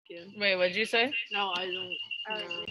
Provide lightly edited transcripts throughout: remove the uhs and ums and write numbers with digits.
Yeah. Wait, what'd you say? No, I don't. No.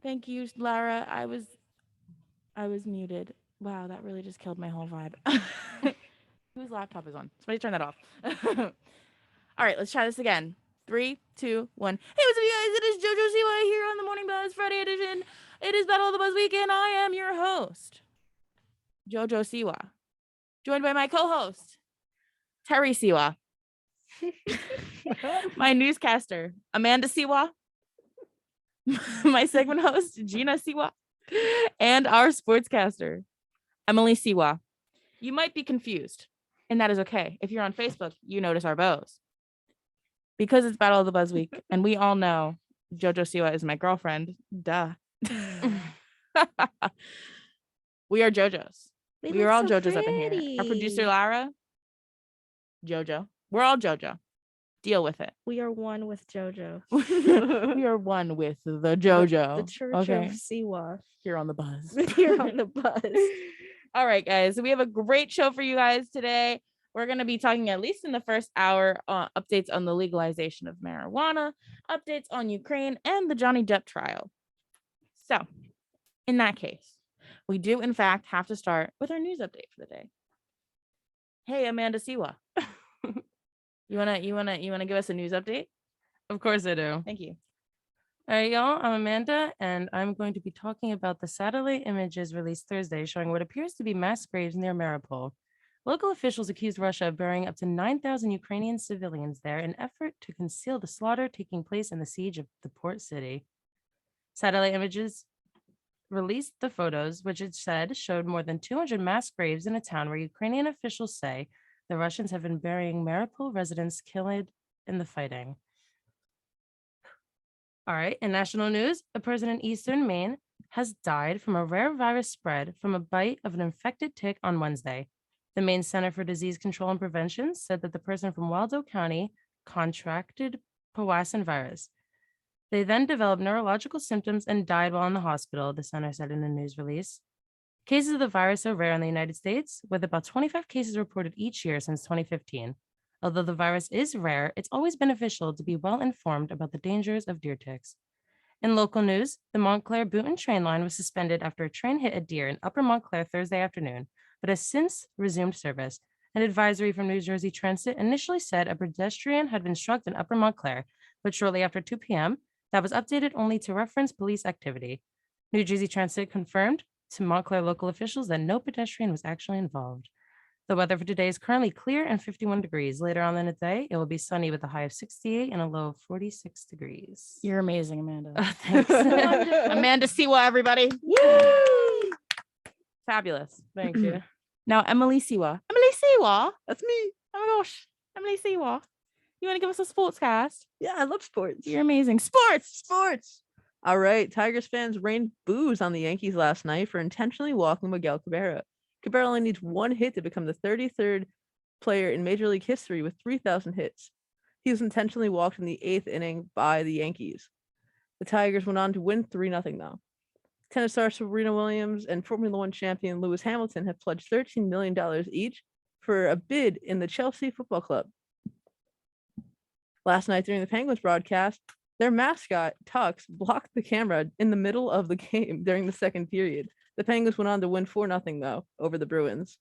Thank you, Lara. I was muted. Wow, that really just killed my whole vibe. Whose laptop is on? Somebody turn that off. All right, let's try this again. Three, two, one. Hey, what's up, you guys? It is JoJo Siwa here on the Morning Buzz Friday edition. It is Battle of the Buzz weekend. I am your host, JoJo Siwa, joined by my co-host, Terry Siwa, my newscaster, Amanda Siwa, my segment host, Gina Siwa, and our sportscaster, Emily Siwa. You might be confused, and that is okay. If you're on Facebook, you notice our bows. Because it's Battle of the Buzz week, and we all know JoJo Siwa is my girlfriend. Duh. We are JoJo's. We look are all so JoJo's up in here. Our producer pretty. Lara, JoJo. We're all JoJo. Deal with it. We are one with JoJo. We are one with the JoJo. The Church okay. of Siwa. Here on the buzz. Here on the buzz. All right, guys. So we have a great show for you guys today. We're going to be talking, at least in the first hour, updates on the legalization of marijuana, updates on Ukraine, and the Johnny Depp trial. So, in that case, we do, in fact, have to start with our news update for the day. Hey, Amanda Siwa. You wanna give us a news update? Of course I do. Thank you. All right, y'all. I'm Amanda, and I'm going to be talking about the satellite images released Thursday showing what appears to be mass graves near Mariupol. Local officials accused Russia of burying up to 9,000 Ukrainian civilians there in an effort to conceal the slaughter taking place in the siege of the port city. Satellite images released the photos, which it said showed more than 200 mass graves in a town where Ukrainian officials say the Russians have been burying Mariupol residents killed in the fighting. All right, in national news, a person in eastern Maine has died from a rare virus spread from a bite of an infected tick on Wednesday. The Maine Center for Disease Control and Prevention said that the person from Waldo County contracted Powassan virus. They then developed neurological symptoms and died while in the hospital, the center said in a news release. Cases of the virus are rare in the United States, with about 25 cases reported each year since 2015. Although the virus is rare, it's always beneficial to be well informed about the dangers of deer ticks. In local news, the Montclair Boonton train line was suspended after a train hit a deer in Upper Montclair Thursday afternoon, but has since resumed service. An advisory from New Jersey Transit initially said a pedestrian had been struck in Upper Montclair, but shortly after 2 p.m., that was updated only to reference police activity. New Jersey Transit confirmed to Montclair local officials that no pedestrian was actually involved. The weather for today is currently clear and 51 degrees. Later on in the day, it will be sunny with a high of 68 and a low of 46 degrees. You're amazing, Amanda. Thanks. Amanda Siwa, everybody. Woo! Fabulous. Thank you. Now, Emily Siwa. Emily Siwa. That's me. Oh my gosh. Emily Siwa. You want to give us a sports cast? Yeah, I love sports. You're amazing. Sports. All right. Tigers fans rained boos on the Yankees last night for intentionally walking Miguel Cabrera. Cabrera only needs one hit to become the 33rd player in Major League history with 3,000 hits. He was intentionally walked in the 8th inning by the Yankees. The Tigers went on to win 3-0 though. Tennis star Serena Williams and Formula One champion Lewis Hamilton have pledged $13 million each for a bid in the Chelsea Football Club. Last night during the Penguins broadcast, their mascot, Tux, blocked the camera in the middle of the game during the second period. The Penguins went on to win 4-0 though over the Bruins.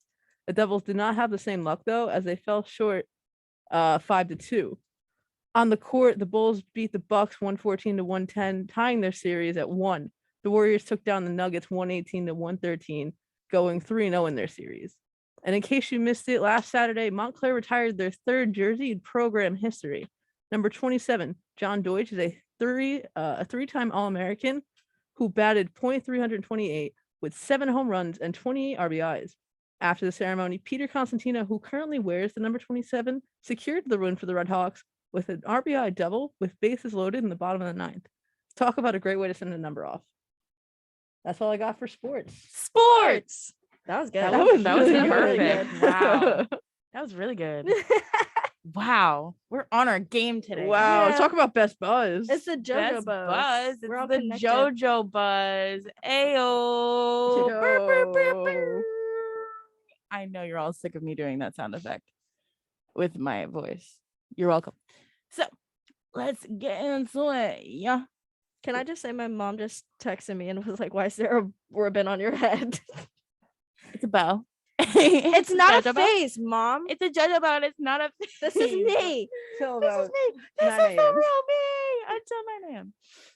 The Devils did not have the same luck though, as they fell short 5-2. On the court, the Bulls beat the Bucks 114-110, tying their series at 1. The Warriors took down the Nuggets 118-113, going 3-0 in their series. And in case you missed it, last Saturday, Montclair retired their third jersey in program history. Number 27, John Deutsch, is a three-time All-American who batted .328 with 7 home runs and 28 RBIs. After the ceremony, Peter Constantino, who currently wears the number 27, secured the win for the Red Hawks with an RBI double with bases loaded in the bottom of the 9th. Talk about a great way to send a number off. That's all I got for sports. Sports. That was good. That was really perfect. good. Wow. That was really good. Wow. We're on our game today. Wow. Yeah. Talk about best buzz. It's the JoJo Best buzz. buzz. We're all It's the connected. JoJo buzz. Ayo. Burr, burr, burr, burr. I know you're all sick of me doing that sound effect with my voice. You're welcome. So let's get into it. Yeah. Can I just say my mom just texted me and was like, why is there a ribbon on your head? It's a bow. It's not a JoJo bow. face, Mom. It's a JoJo bow. It's not a face. This is me. Till This is about me. This 9 is the a.m. real me. Until 9 a.m.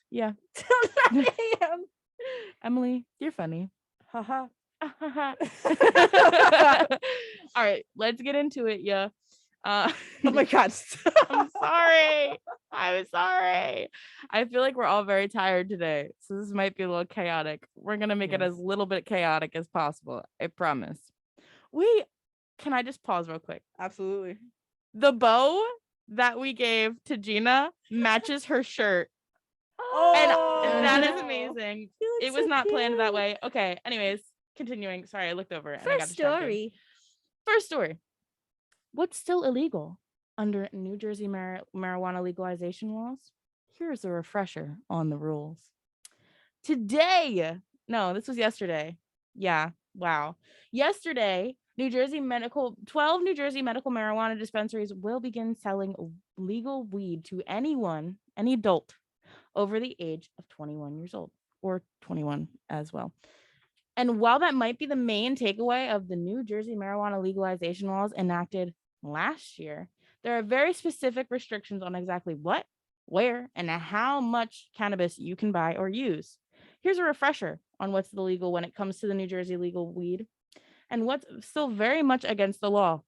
Yeah. Till 9 a.m. Emily, you're funny. Haha. All right, let's get into it. Yeah. Oh my God. I'm sorry. I'm sorry. I feel like we're all very tired today, so this might be a little chaotic. We're gonna make it Yes. as little bit chaotic as possible. I promise. Can I just pause real quick? Absolutely. The bow that we gave to Gina matches her shirt. And that is Oh. amazing. He looks It was so not planned that cute. way. Okay. Anyways, continuing. Sorry, I looked over and I got First distracted. story. First story. What's still illegal under New Jersey marijuana legalization laws? Here's a refresher on the rules. Today, no, this was yesterday. Yeah, wow. Yesterday, 12 New Jersey medical marijuana dispensaries will begin selling legal weed to anyone, any adult over the age of 21 years old or 21 as well. And while that might be the main takeaway of the New Jersey marijuana legalization laws enacted last year, there are very specific restrictions on exactly what, where, and how much cannabis you can buy or use. Here's a refresher on what's illegal when it comes to the New Jersey legal weed and what's still very much against the law.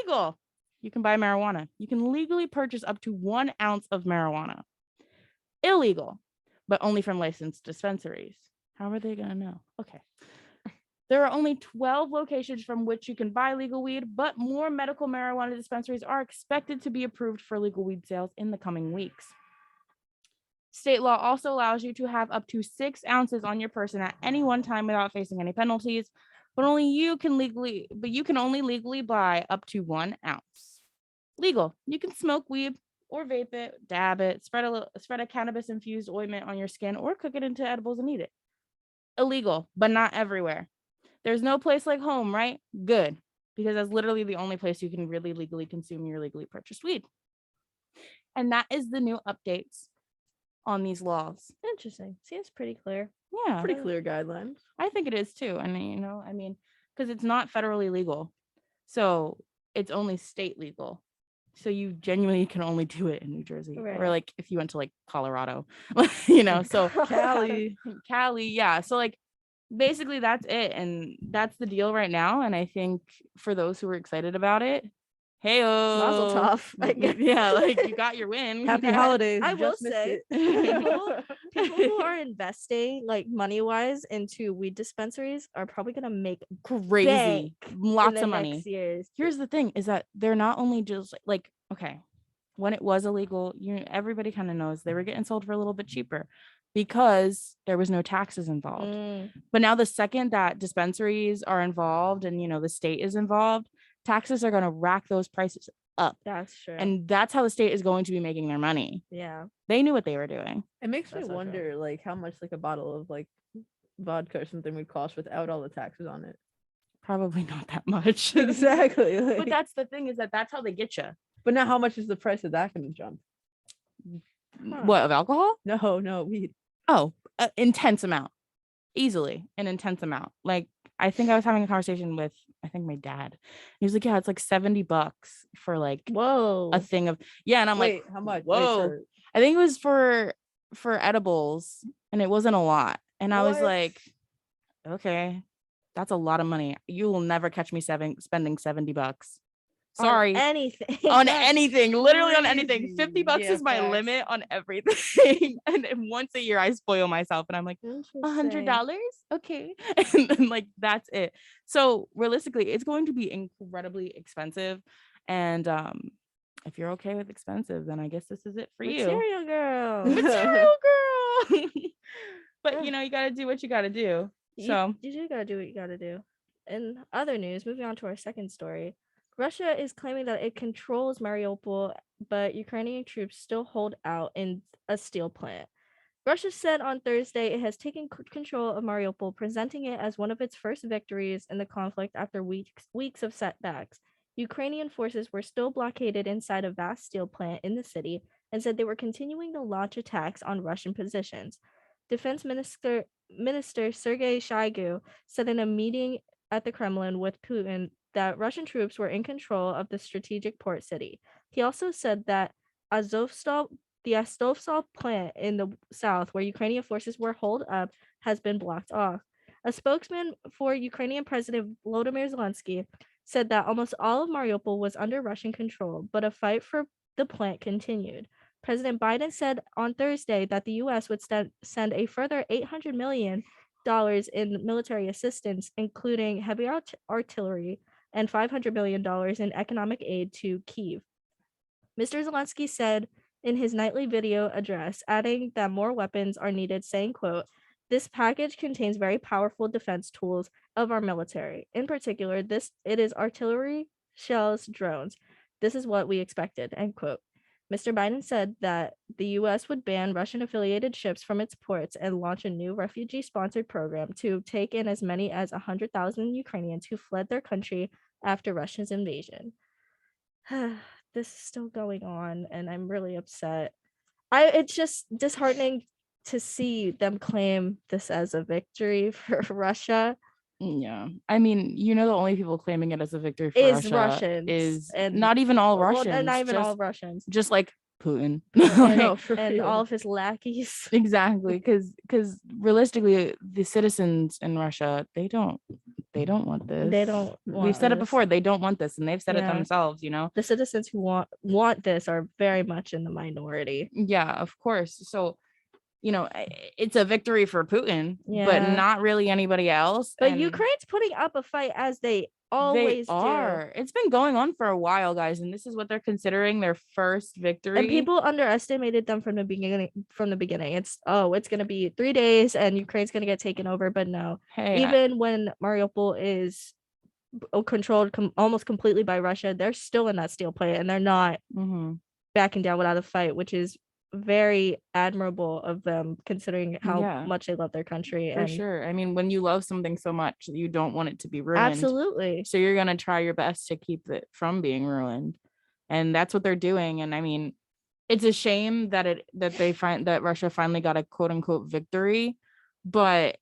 Legal. You can buy marijuana. You can legally purchase up to 1 ounce of marijuana. Illegal, but only from licensed dispensaries. How are they going to know? Okay. There are only 12 locations from which you can buy legal weed, but more medical marijuana dispensaries are expected to be approved for legal weed sales in the coming weeks. State law also allows you to have up to 6 ounces on your person at any one time without facing any penalties, but you can only legally buy up to 1 ounce. Legal. You can smoke weed or vape it, dab it, spread a cannabis infused ointment on your skin, or cook it into edibles and eat it. Illegal, but not everywhere. There's no place like home, right? Good, because that's literally the only place you can really legally consume your legally purchased weed. And that is the new updates on these laws. Interesting. Seems pretty clear. Yeah, Pretty clear guidelines. I think it is too. And because it's not federally legal, so it's only state legal. So you genuinely can only do it in New Jersey, or Right. like if you went to like Colorado, So Cali. Cali, yeah. So like basically that's it, and that's the deal right now. And I think for those who are excited about it, Mazel tov. I guess. yeah, like you got your win. Happy holidays. I you will just missed say, it. people who are investing like money wise into weed dispensaries are probably gonna make Crazy, bank lots in the of money. next years. Here's the thing is that they're not only just like, okay, when it was illegal, everybody kind of knows they were getting sold for a little bit cheaper because there was no taxes involved. But now the second that dispensaries are involved and the state is involved, taxes are going to rack those prices up. That's true. And that's how the state is going to be making their money. yeah, They knew what they were doing. It makes me That's so true. wonder, like, how much like a bottle of like vodka or something would cost without all the taxes on it. Probably not that much. Exactly. But Like, that's the thing is that's how they get you. but now, how much is the price of that going to jump? What, of alcohol? No, weed. Oh, intense amount. Easily an intense amount. Like I think I was having a conversation with my dad. He was like, yeah, it's like $70 for like whoa, a thing of and I'm Wait, like, how much? whoa. I think it was for edibles and it wasn't a lot. And I was What? like, okay, that's a lot of money. You will never catch me spending $70. Sorry. on anything. On That's anything, literally on anything. crazy. $50 Yeah, is my facts. limit on everything. And once a year I spoil myself and I'm like, interesting. $100, okay. And then like that's it. So realistically it's going to be incredibly expensive, and if you're okay with expensive, then I guess this is it for you. Material girl. Material girl. But you gotta do what you gotta do. So you do gotta do what you gotta do. In other news, moving on to our second story, Russia is claiming that it controls Mariupol, but Ukrainian troops still hold out in a steel plant. Russia said on Thursday it has taken control of Mariupol, presenting it as one of its first victories in the conflict after weeks of setbacks. Ukrainian forces were still blockaded inside a vast steel plant in the city and said they were continuing to launch attacks on Russian positions. Defense Minister Sergei Shoigu said in a meeting at the Kremlin with Putin that Russian troops were in control of the strategic port city. He also said that the Azovstal plant in the south, where Ukrainian forces were holed up, has been blocked off. A spokesman for Ukrainian President Volodymyr Zelensky said that almost all of Mariupol was under Russian control, but a fight for the plant continued. President Biden said on Thursday that the U.S. would send a further $800 million in military assistance, including heavy artillery, and $500 million in economic aid to Kyiv. Mr. Zelensky said in his nightly video address, adding that more weapons are needed, saying, quote, "This package contains very powerful defense tools of our military. In particular, it is artillery, shells, drones. This is what we expected," end quote. Mr. Biden said that the US would ban Russian affiliated ships from its ports and launch a new refugee sponsored program to take in as many as 100,000 Ukrainians who fled their country after Russia's invasion. This is still going on, and I'm really upset. It's just disheartening to see them claim this as a victory for Russia. Yeah. I mean, the only people claiming it as a victory for Is Russia Russians, is and not even all well, Russians. not even just, all Russians, just like Putin. and, No, for and real. all of his lackeys. Exactly, because realistically, the citizens in Russia, they don't want this. They don't We've want said it this. before. They don't want this, and they've said it Yeah. themselves. The citizens who want this are very much in the minority. Yeah, of course. So, it's a victory for Putin, but Yeah. not really anybody else. But and Ukraine's putting up a fight, as they always they are. It's been going on for a while, guys, and this is what they're considering their first do. victory. And people underestimated them from the beginning. It's gonna be 3 days and Ukraine's gonna get taken over, but no. Hey, Even when Mariupol is controlled almost completely by Russia, they're still in that steel plant and they're not backing down without a fight, which is very admirable of them considering how much they love their country. For sure. I mean, when you love something so much, you don't want it to be ruined. Absolutely. So you're gonna try your best to keep it from being ruined, and that's what they're doing. And I mean, it's a shame that Russia finally got a quote unquote victory, but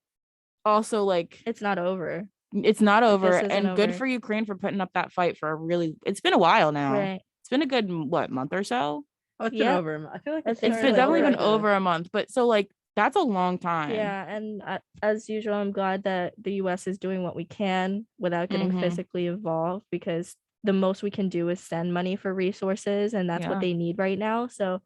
also like it's not over. It's not over, and good over. for Ukraine for putting up that fight for it's been a while now. Right. It's been a good month or so. Oh, it's been over. I feel like it's been definitely been over a month, but so like that's a long time. Yeah, and as usual, I'm glad that the US is doing what we can without getting physically involved, because the most we can do is send money for resources, and that's what they need right now. So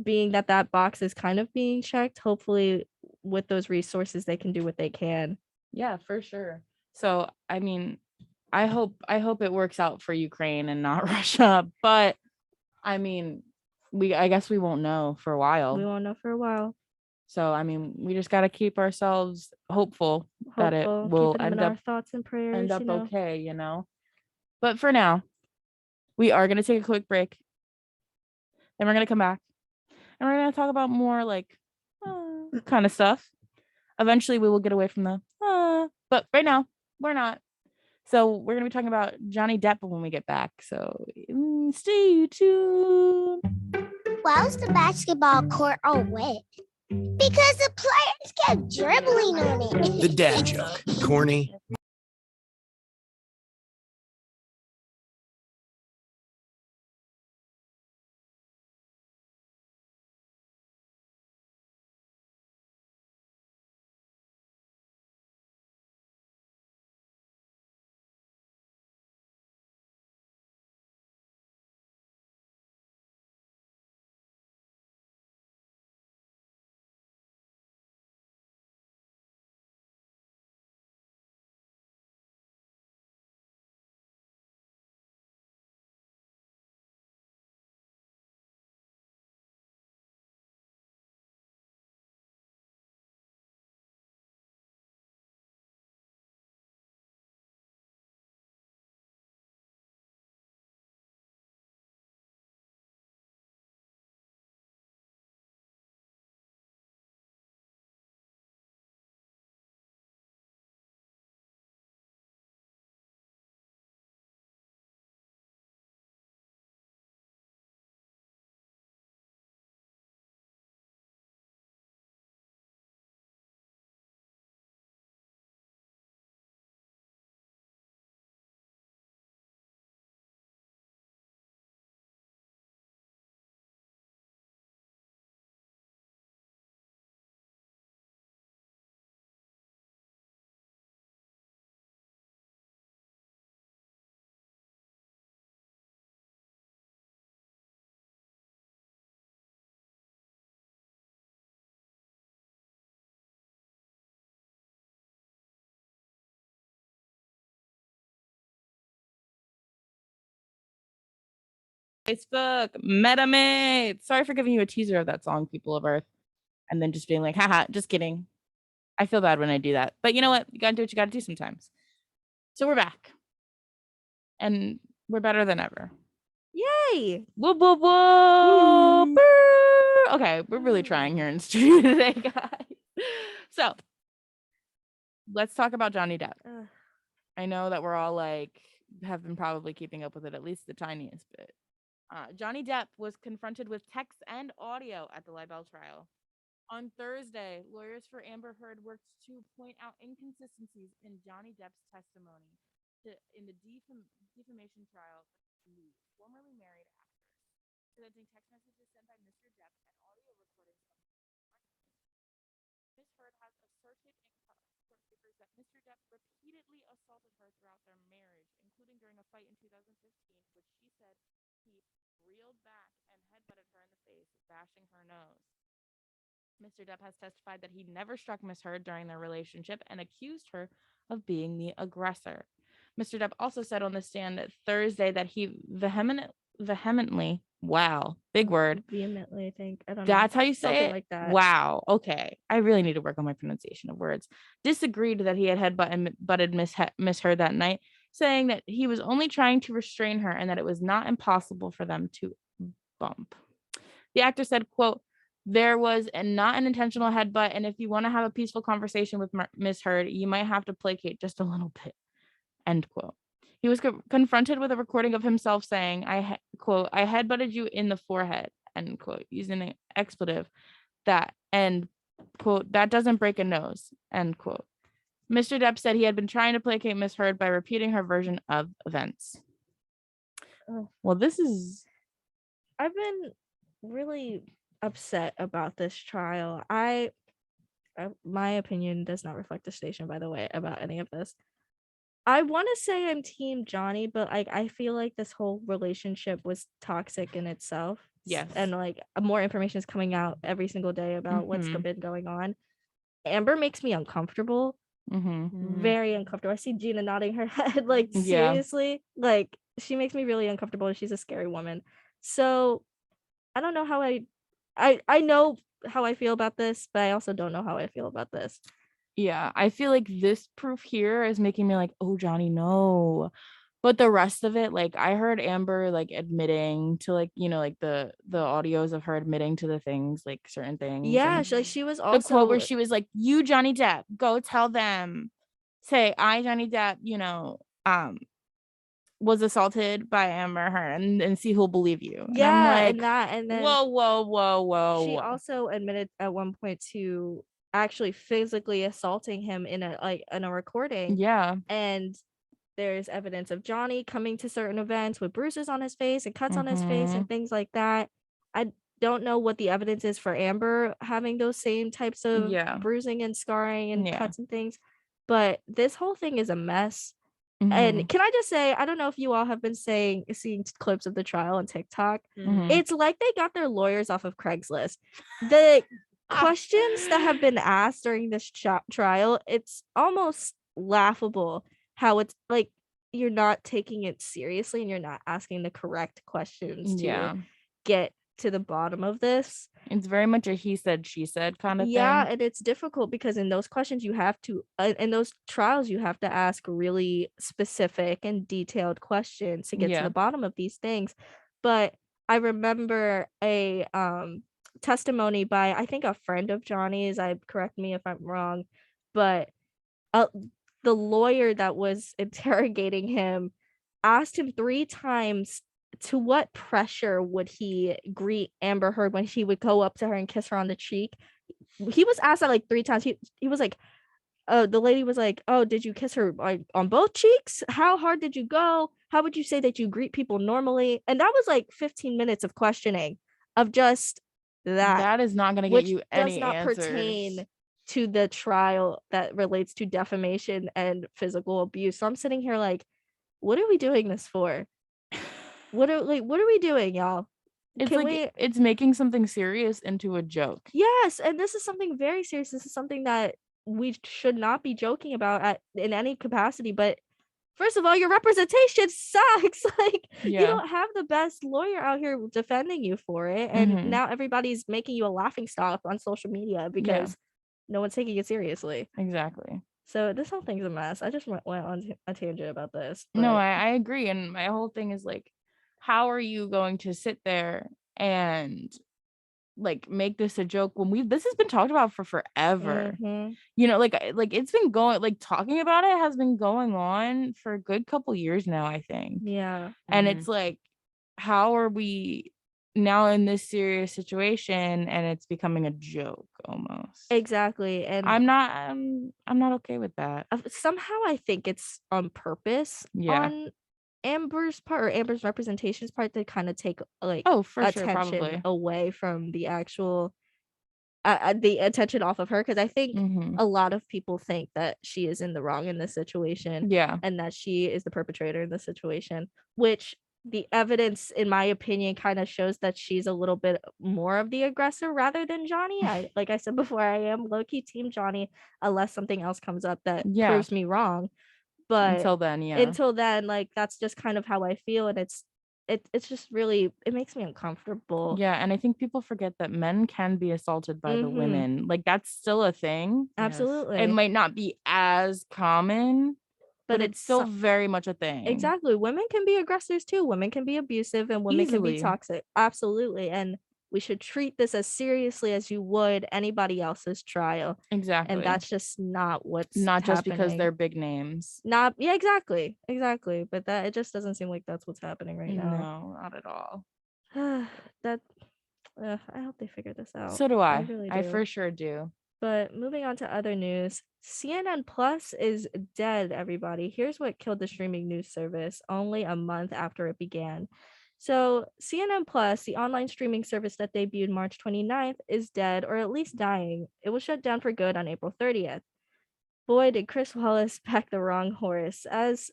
being that box is kind of being checked, hopefully with those resources they can do what they can. Yeah, for sure. So I mean, I hope it works out for Ukraine and not Russia, but I mean, I guess we won't know for a while. We won't know for a while. So I mean, we just got to keep ourselves hopeful that it will end up our thoughts and prayers, end up okay, But for now, we are going to take a quick break. Then we're going to come back and we're going to talk about more like kind of stuff. Eventually we will get away from but right now we're not. So we're going to be talking about Johnny Depp when we get back. So stay tuned. Why's the basketball court all wet? Because the players kept dribbling on it. The dad joke. Corny, Facebook, MetaMate. Sorry for giving you a teaser of that song, People of Earth, and then just being like, haha, just kidding. I feel bad when I do that. But you know what? You gotta do what you gotta do sometimes. So we're back. And we're better than ever. Yay! Whoa, whoa, whoa. Brr. Okay, we're really trying here in studio today, guys. So let's talk about Johnny Depp. Ugh. I know that we're all like have been probably keeping up with it at least the tiniest bit. Johnny Depp was confronted with text and audio at the libel trial. On Thursday, lawyers for Amber Heard worked to point out inconsistencies in Johnny Depp's testimony in the defamation trial of Lutz, formerly married actress, presenting text messages sent by Mr. Depp and audio recordings of Ms. Heard has asserted in court papers that Mr. Depp repeatedly assaulted her throughout their marriage, including during a fight in 2015, which she said he reeled back and headbutted her in the face, bashing her nose. Mr. Depp has testified that he never struck Ms. Heard during their relationship and accused her of being the aggressor. Mr. Depp also said on the stand Thursday that he vehemently, wow, big word. Vehemently, I think. I don't know. That's how you say Something it? like that. Wow. Okay. I really need to work on my pronunciation of words. Disagreed that he had butted Miss Heard that night, saying that he was only trying to restrain her and that it was not impossible for them to bump. The actor said, quote, "There was not an intentional headbutt, and if you want to have a peaceful conversation with Miss Heard, you might have to placate just a little bit." End quote. He was confronted with a recording of himself saying, quote, "I headbutted you in the forehead," end quote, using an expletive that, and quote, "that doesn't break a nose," end quote. Mr. Depp said he had been trying to placate Miss Heard by repeating her version of events. Oh. Well, this is... I've been really upset about this trial. My opinion does not reflect the station, by the way, about any of this. I want to say I'm team Johnny, but I feel like this whole relationship was toxic in itself. Yes. And like more information is coming out every single day about what's been going on. Amber makes me uncomfortable. Very uncomfortable. I see Gina nodding her head like seriously. Like she makes me really uncomfortable and she's a scary woman. So I don't know how I know how I feel about this, but I also don't know how I feel about this. Yeah, I feel like this proof here is making me like, oh, Johnny, no. But the rest of it, like I heard Amber like admitting to like, you know, like the audios of her admitting to the things, like certain things. Yeah, and she was also the quote where she was like, "You, Johnny Depp, go tell them, say I, Johnny Depp, you know, was assaulted by Amber Heard and see who'll believe you." Yeah, and I'm like, and that, and then whoa. she also admitted at one point to actually physically assaulting him in a recording. Yeah. And there's evidence of Johnny coming to certain events with bruises on his face and cuts on his face and things like that. I don't know what the evidence is for Amber having those same types of bruising and scarring and cuts and things, but this whole thing is a mess. And can I just say, I don't know if you all have been seeing clips of the trial on TikTok. It's like they got their lawyers off of Craigslist. The questions that have been asked during this trial, it's almost laughable how it's like you're not taking it seriously and you're not asking the correct questions to get to the bottom of this. It's very much a he said, she said kind of thing. Yeah, and it's difficult because in those questions you have to, in those trials, you have to ask really specific and detailed questions to get to the bottom of these things. But I remember a testimony by, I think, a friend of Johnny's. Correct me if I'm wrong, but the lawyer that was interrogating him asked him 3 times to what pressure would he greet Amber Heard when she would go up to her and kiss her on the cheek. He was asked that like 3 times. He was like, the lady was like, "Oh, did you kiss her like on both cheeks? How hard did you go? How would you say that you greet people normally?" And that was like 15 minutes of questioning of just that. That is not going to get you any does not answers. pertain to the trial that relates to defamation and physical abuse. So I'm sitting here like, what are we doing this for? What are we doing, y'all? It's making something serious into a joke. Yes, and this is something very serious. This is something that we should not be joking about in any capacity, but first of all, your representation sucks. Like, you Yeah. don't have the best lawyer out here defending you for it. And Mhm. now everybody's making you a laughing stock on social media because no one's taking it seriously. Exactly. So this whole thing's a mess. I just went on a tangent about this. No, but- I agree. And my whole thing is like, how are you going to sit there and like make this a joke when this has been talked about for forever? Mhm. You know, like it's been going, like talking about it has been going on for a good couple years now, I think. Yeah. And Mhm. it's like, how are we now in this serious situation and it's becoming a joke almost? Exactly. And I'm not okay with that. somehow I think it's on purpose Yeah. on Amber's part or Amber's representation's part to kind of take like Oh, for sure, attention probably. away from the actual the attention off of her, because I think Mhm. a lot of people think that she is in the wrong in this situation Yeah. and that she is the perpetrator in this situation, which the evidence in my opinion kind of shows that she's a little bit more of the aggressor rather than Johnny. I like I said before, I am low-key team Johnny unless something else comes up that Yeah. proves me wrong. But Until then, yeah. until then, like that's just kind of how I feel, and it's just really, it makes me uncomfortable. Yeah, and I think people forget that men can be assaulted by the Mhm. women. Like that's still a thing. Yes. Absolutely. It might not be as common, but it's still very much a thing. Exactly. Women can be aggressors too. Women can be abusive and women can be Easily. toxic. Absolutely. And we should treat this as seriously as you would anybody else's trial. Exactly. And that's just not what's not just because happening. they're big names. Not yeah, exactly. But that it just doesn't seem like that's what's happening right now. No, not at all. That I hope they figure this out. So do I. really I do. for sure do. But moving on to other news, CNN Plus is dead, everybody. Here's what killed the streaming news service only a month after it began. So, CNN Plus, the online streaming service that debuted March 29th, is dead or at least dying. It was shut down for good on April 30th. Boy, did Chris Wallace back the wrong horse. As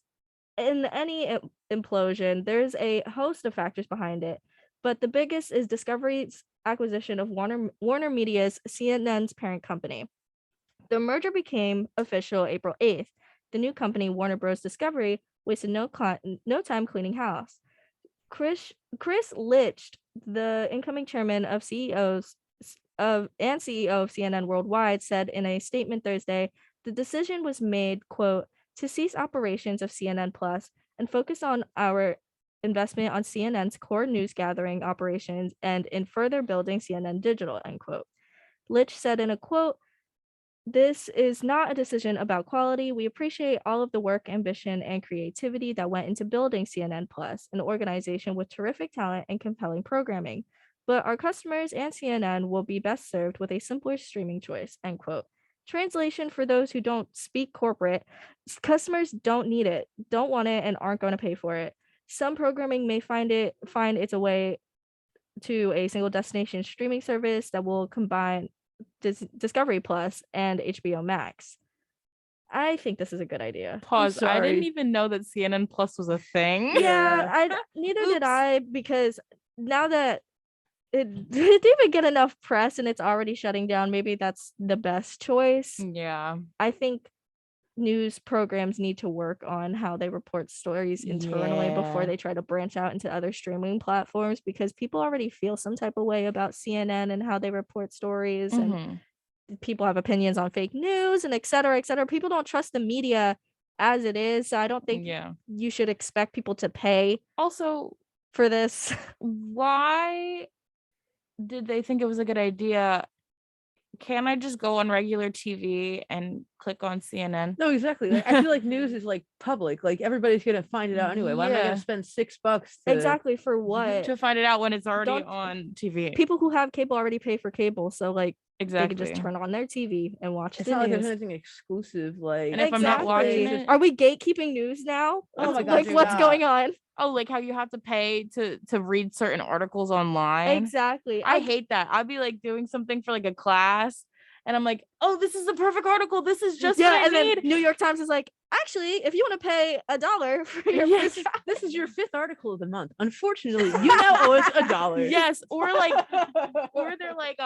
in any implosion, there's a host of factors behind it, but the biggest is Discovery's acquisition of Warner Media's CNN's parent company. The merger became official April 8th. The new company, Warner Bros. Discovery, wasted no time cleaning house. Chris Licht, the incoming chairman of CEO of CNN Worldwide, said in a statement Thursday, the decision was made, quote, to cease operations of CNN Plus and focus on our investment on CNN's core news gathering operations and in further building CNN Digital, end quote. Litch said in a quote, this is not a decision about quality. We appreciate all of the work, ambition, and creativity that went into building CNN Plus, an organization with terrific talent and compelling programming. But our customers and CNN will be best served with a simpler streaming choice, end quote. Translation for those who don't speak corporate, customers don't need it, don't want it, and aren't going to pay for it. Some programming may find its way to a single destination streaming service that will combine Discovery Plus and HBO Max. I think this is a good idea. Pause. I didn't sorry. even know that CNN Plus was a thing. Yeah, neither did Oops. I, because now that it didn't even get enough press and it's already shutting down, maybe that's the best choice. Yeah. I think news programs need to work on how they report stories internally before Yeah. they try to branch out into other streaming platforms, because people already feel some type of way about CNN and how they report stories, and Mhm. people have opinions on fake news and et cetera, et cetera. People don't trust the media as it is. So I don't think Yeah. you should expect people to pay Also, for this. why did they think it was a good idea? Can I just go on regular TV and click on CNN? No, exactly. Like, I feel like news is like public. Like everybody's gonna find it out anyway. Why am I Yeah. gonna spend $6 to Exactly, for what? To find it out when it's already Don't- on TV. People who have cable already pay for cable, so like Exactly. they can just turn on their TV and watch It's the not like news. there's anything exclusive. Like And if I'm not watching Exactly. it, Are we gatekeeping news now? Oh my Like, gosh, what's yeah. going on? oh, like how you have to pay to read certain articles online. Exactly. I hate that. I'd be like doing something for like a class, and I'm like, oh, this is the perfect article. This is just what I and need. then New York Times is like, actually, if you want to pay $1 for your Yeah. this is your 5th article of the month. Unfortunately, you now owe us $1. Yes, or like, or they're like,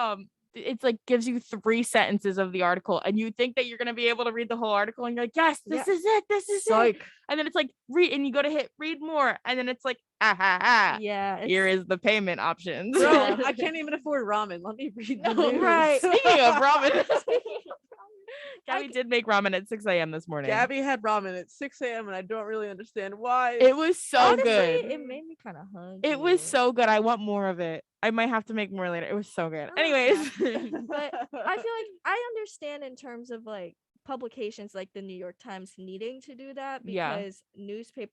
it's like gives you 3 sentences of the article, and you think that you're gonna be able to read the whole article, and you're like, yes, this is it, this is it. Psych. And then it's like read, and you go to hit read more, and then it's like, Yeah. here is the payment options. Bro, Yeah. I can't even afford ramen. Let me read the No, news. right. Speaking of ramen, I Gabby did make ramen at 6 a.m. this morning. Gabby had ramen at 6 a.m. and I don't really understand why. It was so Honestly, good. it made me kind of hungry. It was so good. I want more of it. I might have to make more later. It was so good. Oh, Anyways. But I feel like I understand in terms of like publications like the New York Times needing to do that Yeah. because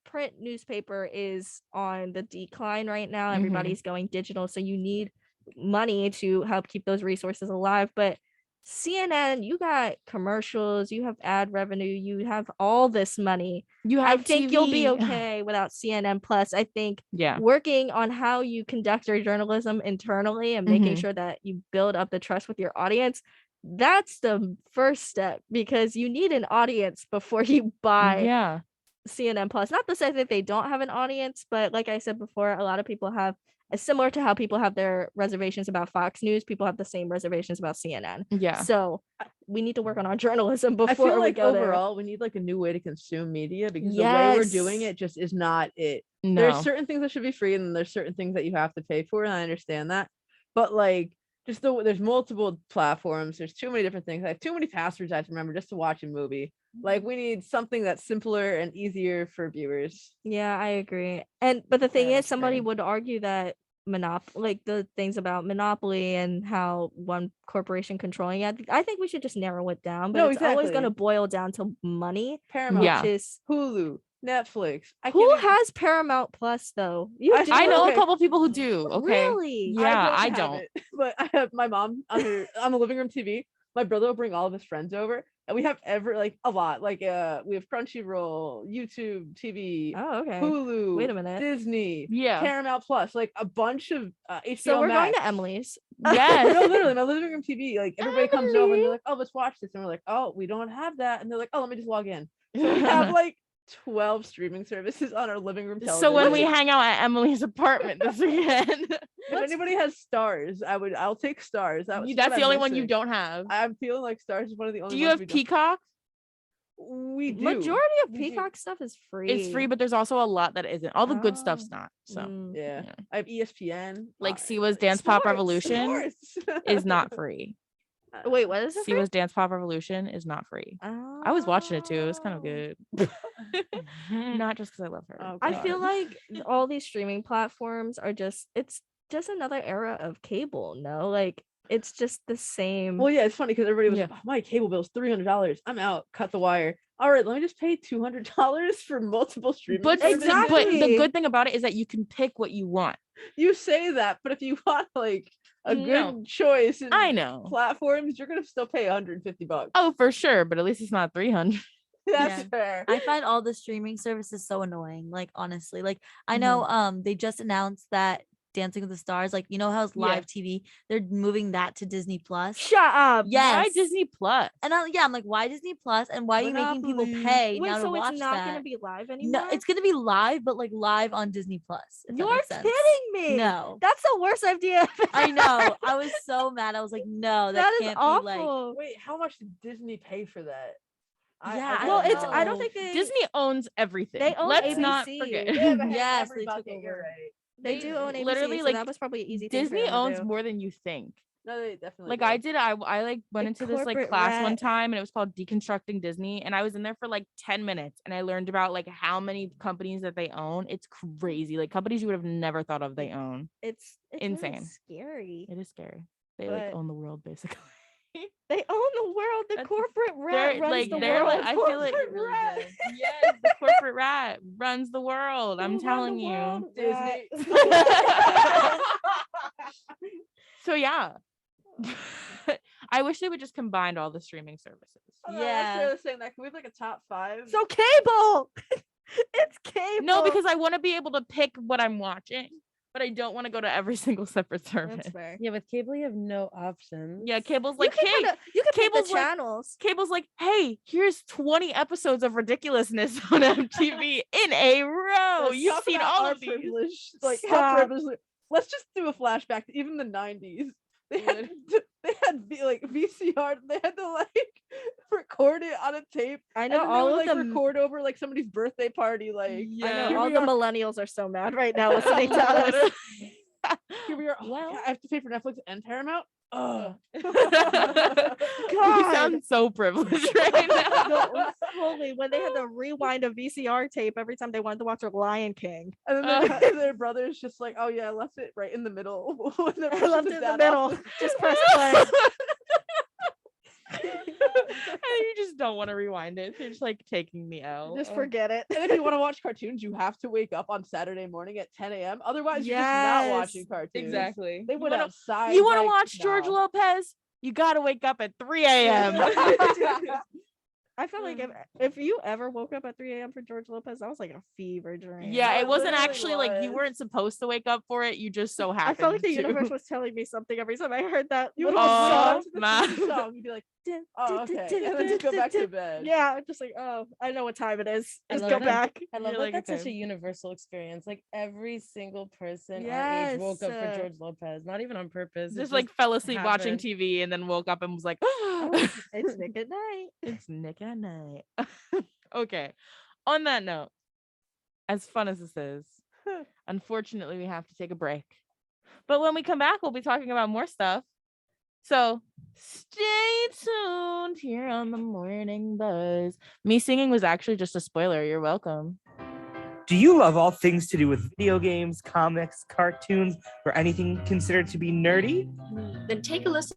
print newspaper is on the decline right now. Mhm. Everybody's going digital, so you need money to help keep those resources alive. But CNN, you got commercials, you have ad revenue, you have all this money. You I have think you'll be TV. okay without CNN Plus. I think Yeah. working on how you conduct your journalism internally and making Mhm. sure that you build up the trust with your audience, that's the first step because you need an audience before you buy Yeah. CNN Plus. Not to say that they don't have an audience, but like I said before, a lot of people have similar to how people have their reservations about Fox News, people have the same reservations about CNN. Yeah. So we need to work on our journalism I before feel we like go there. overall we need like a new way to consume media because the way we're doing Yes. it just is not it. No. There's certain things that should be free and there's certain things that you have to pay for, and I understand that. But like just there's multiple platforms, there's too many different things. I have too many passwords I have to remember just to watch a movie. Like we need something that's simpler and easier for viewers. Yeah, I agree. But the thing Yeah, is, that's somebody great. would argue that like the things about monopoly and how one corporation controlling it. I think we should just narrow it down, but No, it's always going to exactly. boil down to money, Paramount, Yeah. which is Hulu, Netflix. who can't even- has Paramount Plus though? You I do? I know Okay. a couple people who do. Okay. Really? Yeah, I have don't. it, but I have my mom on the living room TV. My brother will bring all of his friends over, and we have a lot. Like we have Crunchyroll, YouTube TV, Oh, okay. Hulu, Wait a minute. Disney, Yeah. Paramount Plus, like a bunch of HBO So we're going Max. to Emily's. Yes. No, literally, my living room TV. Like everybody comes over and Emily. they're like, "Oh, let's watch this," and we're like, "Oh, we don't have that," and they're like, "Oh, let me just log in." So we have like 12 streaming services on our living room television. So when we hang out at Emily's apartment this weekend, if anybody has Stars, I'll take Stars. That's the only one you don't have. I'm feeling like Stars is one of the only Do you ones have we don't- Peacock? We do. Majority of We do. Peacock stuff is free. It's free, but there's also a lot that isn't. All the good stuff's Oh. not. So Mm. Yeah. Yeah. I have ESPN. like Siwa's Dance Pop Sports, Revolution sports. is not free. Wait, what is it? Siwa's Dance Pop Revolution is not free. I was watching it too. It was kind of good. Not just because I love her. Oh, I God. feel like all these streaming platforms are it's just another era of cable. No, like it's just the same. Well, yeah, it's funny because everybody was Yeah. like, oh, my cable bill is $300. I'm out. Cut the wire. All right, let me just pay $200 for multiple streaming But services. but the Exactly. good thing about it is that you can pick what you want. You say that, but if you want like a good No. choice in I know. platforms, you're gonna still pay $150. Oh, for sure, but at least it's not 300. That's Yeah. fair. I find all the streaming services so annoying. Like honestly, like I know they just announced that Dancing with the Stars, like you know how it's Yeah. live TV, they're moving that to Disney Plus. Shut up. Yes. Why Disney Plus? And I'm like, why Disney Plus? And why are you making people Monopoly. pay Wait, now to so watch it's not that? gonna be live anymore? No, it's gonna be live, but like live on Disney Plus. if that You're makes sense. kidding me. No. That's the worst idea. ever. I know. I was so mad. I was like, no, that, That is can't awful. be like Wait, how much did Disney pay for that? Yeah, I well, don't it's I don't know. think they Disney owns everything. They own Let's not ABC. forget. They have a hand in Yes, every they took bucket, you're over. right. they do own ABC, literally, so like, that was probably an easy thing for Disney them to owns do. more than you think. No, they definitely Like do. I did, I like went The into this like corporate class one rat. time and it was called Deconstructing Disney, and I was in there for like 10 minutes and I learned about like how many companies that they own. It's crazy. Like companies you would have never thought of they own. It's really Insane. scary. It is scary. They like But- own the world basically. They own the world. The That's- corporate rat runs like the they're world. like, I feel like Corporate really rat. good. Yes, the corporate rat runs the world. I'm Who run telling the you. world? Disney. Rat. So yeah. I wish they would just combine all the streaming services. Oh, no, Yeah. actually, I was saying that. Can we have like a top 5? So cable. It's cable. No, because I want to be able to pick what I'm watching, but I don't want to go to every single separate service. that's fair. Yeah, with cable you have no options. Yeah, cable's You like, can hey, you can pick the cable's like- channels. cable's like, hey, here's 20 episodes of ridiculousness on MTV in a row. Let's You've talk seen about all our of these. privilege. Like how Stop. privileged. Let's just do a flashback to even the 90s. they had VCR. They had to like record it on a tape. I And know then they all would, of like them. record over like somebody's birthday party. Like, I Yeah. know all the millennials are so mad right now listening to us. here we are. Well- I have to pay for Netflix and Paramount. Oh, We God. sound so privileged right now. No, totally. When they had to rewind a VCR tape every time they wanted to watch a Lion King. And then their brother's just like, oh yeah, I left it right in the middle. When they're I rushing left his it in the dad off middle. to- Just press play. And you just don't want to rewind it. They're just like taking the L. Just Oh. forget it. And if you want to watch cartoons, you have to wake up on Saturday morning at 10 a.m. Otherwise, you're just not Yes, watching cartoons. Exactly. They You went wanna- outside. You want to like, watch George no. Lopez? You got to wake up at 3 a.m. I felt like if you ever woke up at 3 a.m. for George Lopez, that was like a fever dream. Yeah, It it wasn't literally actually like you was. weren't supposed to wake up for it. You just so happened I felt like the to. universe was telling me something every time I heard that You would little just wake song. up to the man. theme song. You'd be like, oh, okay. And then just go back to bed. Yeah, I'm just like, oh, I know what time it is. I Just love go that. back. I love You're that like, that's such okay. a universal experience. Like every single person our age woke up for Yes. George Lopez, not even on purpose. It Just like fell asleep watching happened. TV and then woke up and was like, Oh, it's Nick at night. it's Nick at night. Okay. On that note, as fun as this is, unfortunately, we have to take a break. But when we come back, we'll be talking about more stuff. So stay tuned here on the Morning Buzz. Me singing was actually just a spoiler. You're welcome. Do you love all things to do with video games, comics, cartoons, or anything considered to be nerdy? Then take a listen.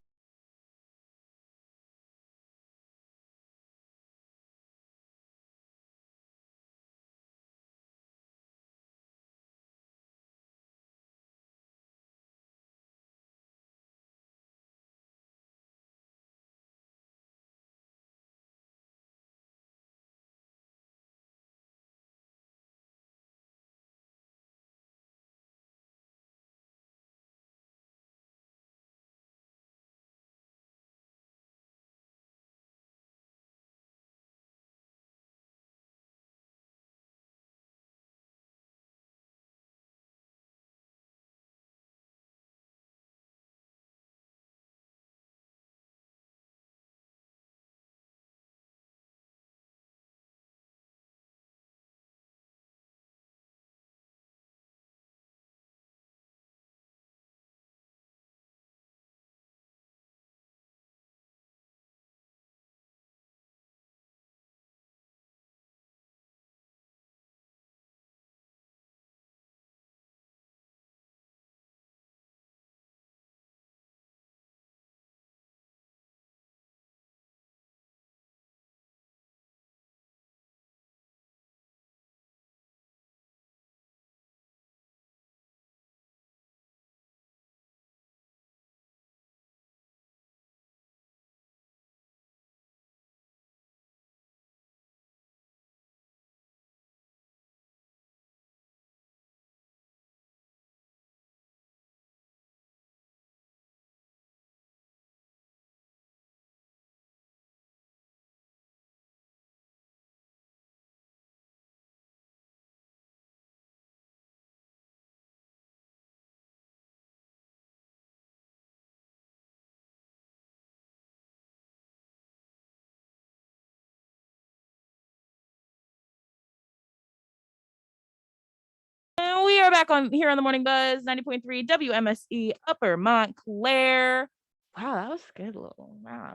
And we are back on here on the Morning Buzz 90.3 WMSE Upper Montclair. Wow, that was good. Wow,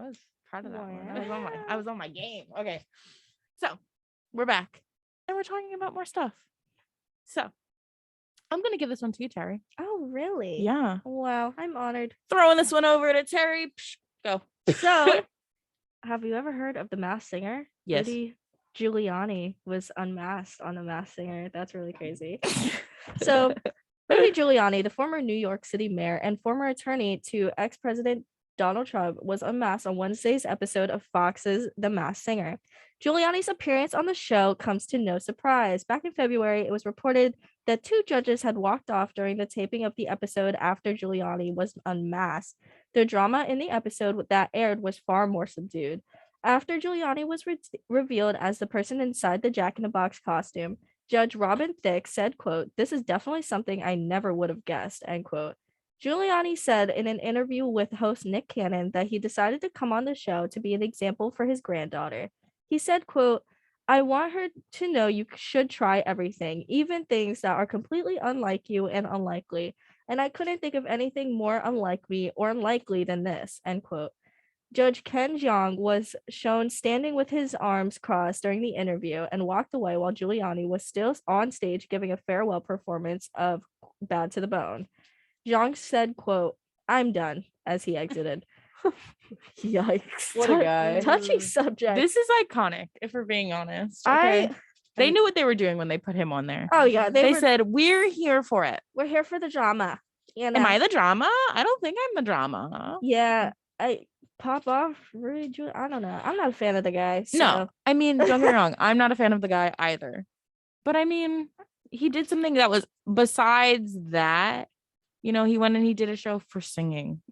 I was proud of that one. I was on my game. Okay. So we're back and we're talking about more stuff. So I'm gonna give this one to you, Terry. Oh, really? Yeah. Wow, I'm honored. Throwing this one over to Terry. Psh, go. So, have you ever heard of the Masked Singer? Yes. Rudy Giuliani was unmasked on the Masked Singer. That's really crazy. So, Rudy Giuliani, the former New York City mayor and former attorney to ex-president Donald Trump, was unmasked on Wednesday's episode of Fox's The Masked Singer. Giuliani's appearance on the show comes to no surprise. Back in February, it was reported that 2 judges had walked off during the taping of the episode after Giuliani was unmasked. The drama in the episode that aired was far more subdued. After Giuliani was revealed as the person inside the Jack-in-the-Box costume, Judge Robin Thicke said, quote, "This is definitely something I never would have guessed," end quote. Giuliani said in an interview with host Nick Cannon that he decided to come on the show to be an example for his granddaughter. He said, quote, I want her to know you should try everything, even things that are completely unlike you and unlikely. And I couldn't think of anything more unlike me or unlikely than this, end quote. Judge Ken Jeong was shown standing with his arms crossed during the interview and walked away while Giuliani was still on stage giving a farewell performance of Bad to the Bone. Jeong said, quote, I'm done, as he exited. Yikes. What a guy. Touching subject. This is iconic, if we're being honest. I Okay? They knew what they were doing when they put him on there. oh yeah, They were, said, we're here for it. we're here for the drama. You know? Am I the drama? I don't think I'm the drama. Yeah, I pop off really I don't know. I'm not a fan of the guy. So. No, I mean, don't get me wrong. I'm not a fan of the guy either. But I mean, he did something that was besides that. You know, he went and he did a show for singing.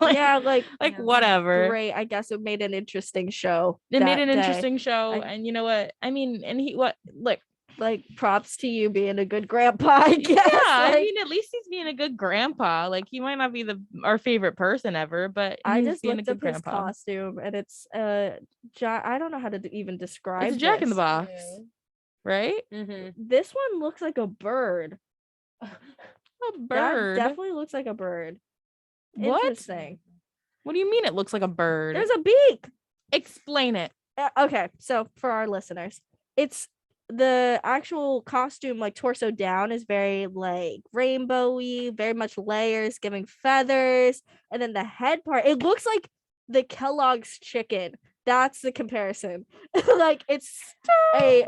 Yeah, like whatever. Great. I guess it made an interesting show. It made that an day. interesting show. And you know what? I mean, and look. Like props to you being a good grandpa, I guess. Yeah, I Like, mean, at least he's being a good grandpa. Like, he might not be our favorite person ever, but I he's just being a looked good up his grandpa. costume and it's I don't know how to even describe It's a Jack in the this. Box, right? This one looks like a bird. A bird. That definitely looks like a bird. What? Interesting. What do you mean it looks like a bird? There's a beak. Explain it. Okay, so for our listeners, it's the actual costume, like torso down, is very like rainbowy, very much layers, giving feathers, and then the head part, it looks like the Kellogg's chicken. That's the comparison. Like it's a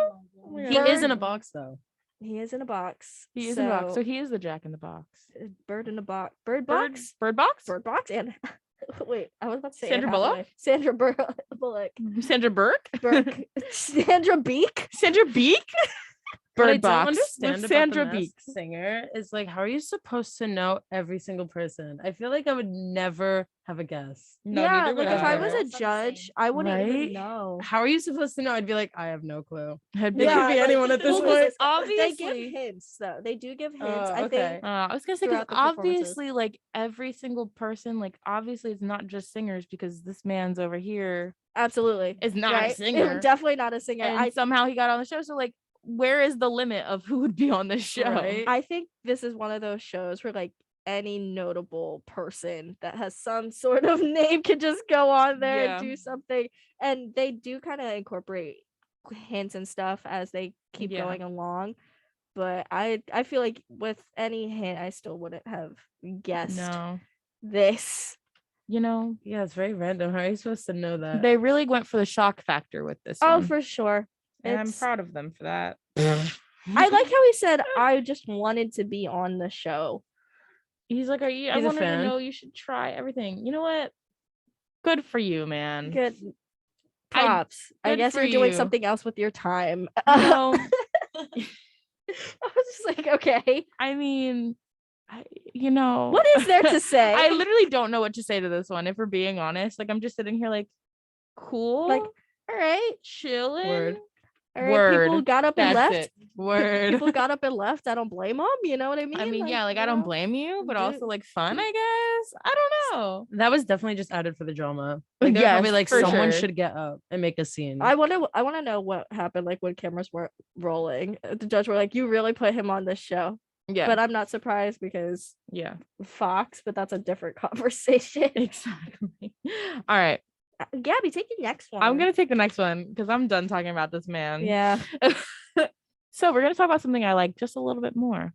He is in a box though. he is in a box. He is in a box. So he is the Jack in the Box. Bird in a box. Bird box. Bird box? Bird box and wait, I was about to say Sandra Anne Bullock? Hathaway. Sandra Bullock. Sandra Burke? Burke. Sandra Beak. Sandra Beak? What I Bird don't box understand with about Sandra the Beak. Masked Singer is like, how are you supposed to know every single person? I feel like I would never have a guess. No, yeah, neither would like if I I. was a judge, I wouldn't Right? even know. How are you supposed to know? I'd be like, I have no clue. It Yeah, could be like- anyone at this well, point. 'cause They Obviously. give hints though. They do give hints. Oh, I okay. think I was gonna say, because throughout the performances. obviously, like every single person, like obviously, it's not just singers, because this man's over here absolutely is not a right? singer, Definitely not a singer. and somehow he got on the show. So, like, where is the limit of who would be on this show? Right. I think this is one of those shows where like any notable person that has some sort of name could just go on there Yeah. and do something. And they do kind of incorporate hints and stuff as they keep Yeah. going along. But I feel like with any hint, I still wouldn't have guessed No, this. you know, Yeah, it's very random. How are you supposed to know that? they really went for the shock factor with this Oh, one. for sure. And I'm It's- proud of them for that. I like how he said, I just wanted to be on the show. He's like, I He's a wanted to fan. know you should try everything. You know what? Good for you, man. Good I- props. I good guess for you're doing you. something else with your time. You know, I was just like, okay, I mean, you know, what is there to say? I literally don't know what to say to this one, if we're being honest. Like, I'm just sitting here like, cool, Like, all right, chilling. Word. all right. People Word. got up and That's left. it. Word. People got up and left. I don't blame them. You know what I mean? I mean, yeah, like, I you don't know? blame you, but do- also like fun, I guess. I don't know. That was definitely just added for the drama. Like, they were probably Yes, like, for someone sure. should get up and make a scene. I want to know what happened like when cameras weren't rolling. The judge were like, "You really put him on this show," Yeah, but I'm not surprised because yeah, Fox. But that's a different conversation. exactly. All right, Gabby, take the next one. I'm gonna take the next one because I'm done talking about this man. Yeah. So we're going to talk about something I like just a little bit more.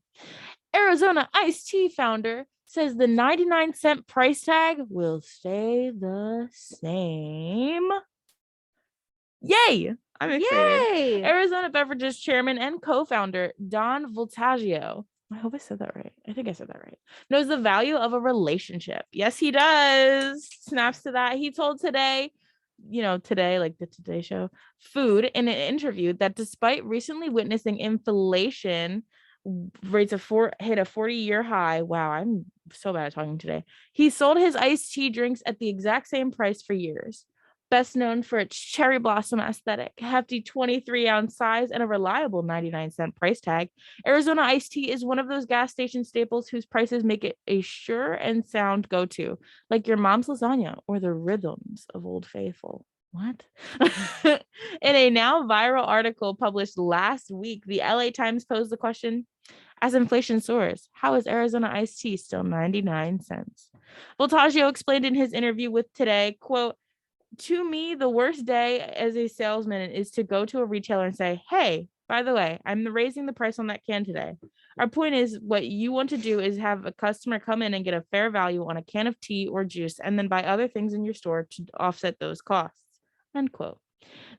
Arizona iced tea founder says the 99-cent price tag will stay the same. Yay! I'm excited. Yay! Arizona Beverages chairman and co-founder Don Voltaggio, I hope I said that right. I think I said that right. Knows the value of a relationship. Yes, he does. Snaps to that. He told Today, like the Today Show, Food in an interview that despite recently witnessing inflation rates hit a 40-year high. Wow, I'm so bad at talking today. He sold his iced tea drinks at the exact same price for years. best known for its cherry blossom aesthetic, hefty 23-ounce size, and a reliable 99-cent price tag, Arizona iced tea is one of those gas station staples whose prices make it a sure and sound go-to, like your mom's lasagna or the rhythms of Old Faithful. What? In a now viral article published last week, the LA Times posed the question, as inflation soars, how is Arizona iced tea still 99 cents? Voltaggio explained in his interview with Today, quote, to me, the worst day as a salesman is to go to a retailer and say, hey, by the way, I'm raising the price on that can today. Our point is what you want to do is have a customer come in and get a fair value on a can of tea or juice and then buy other things in your store to offset those costs. End quote.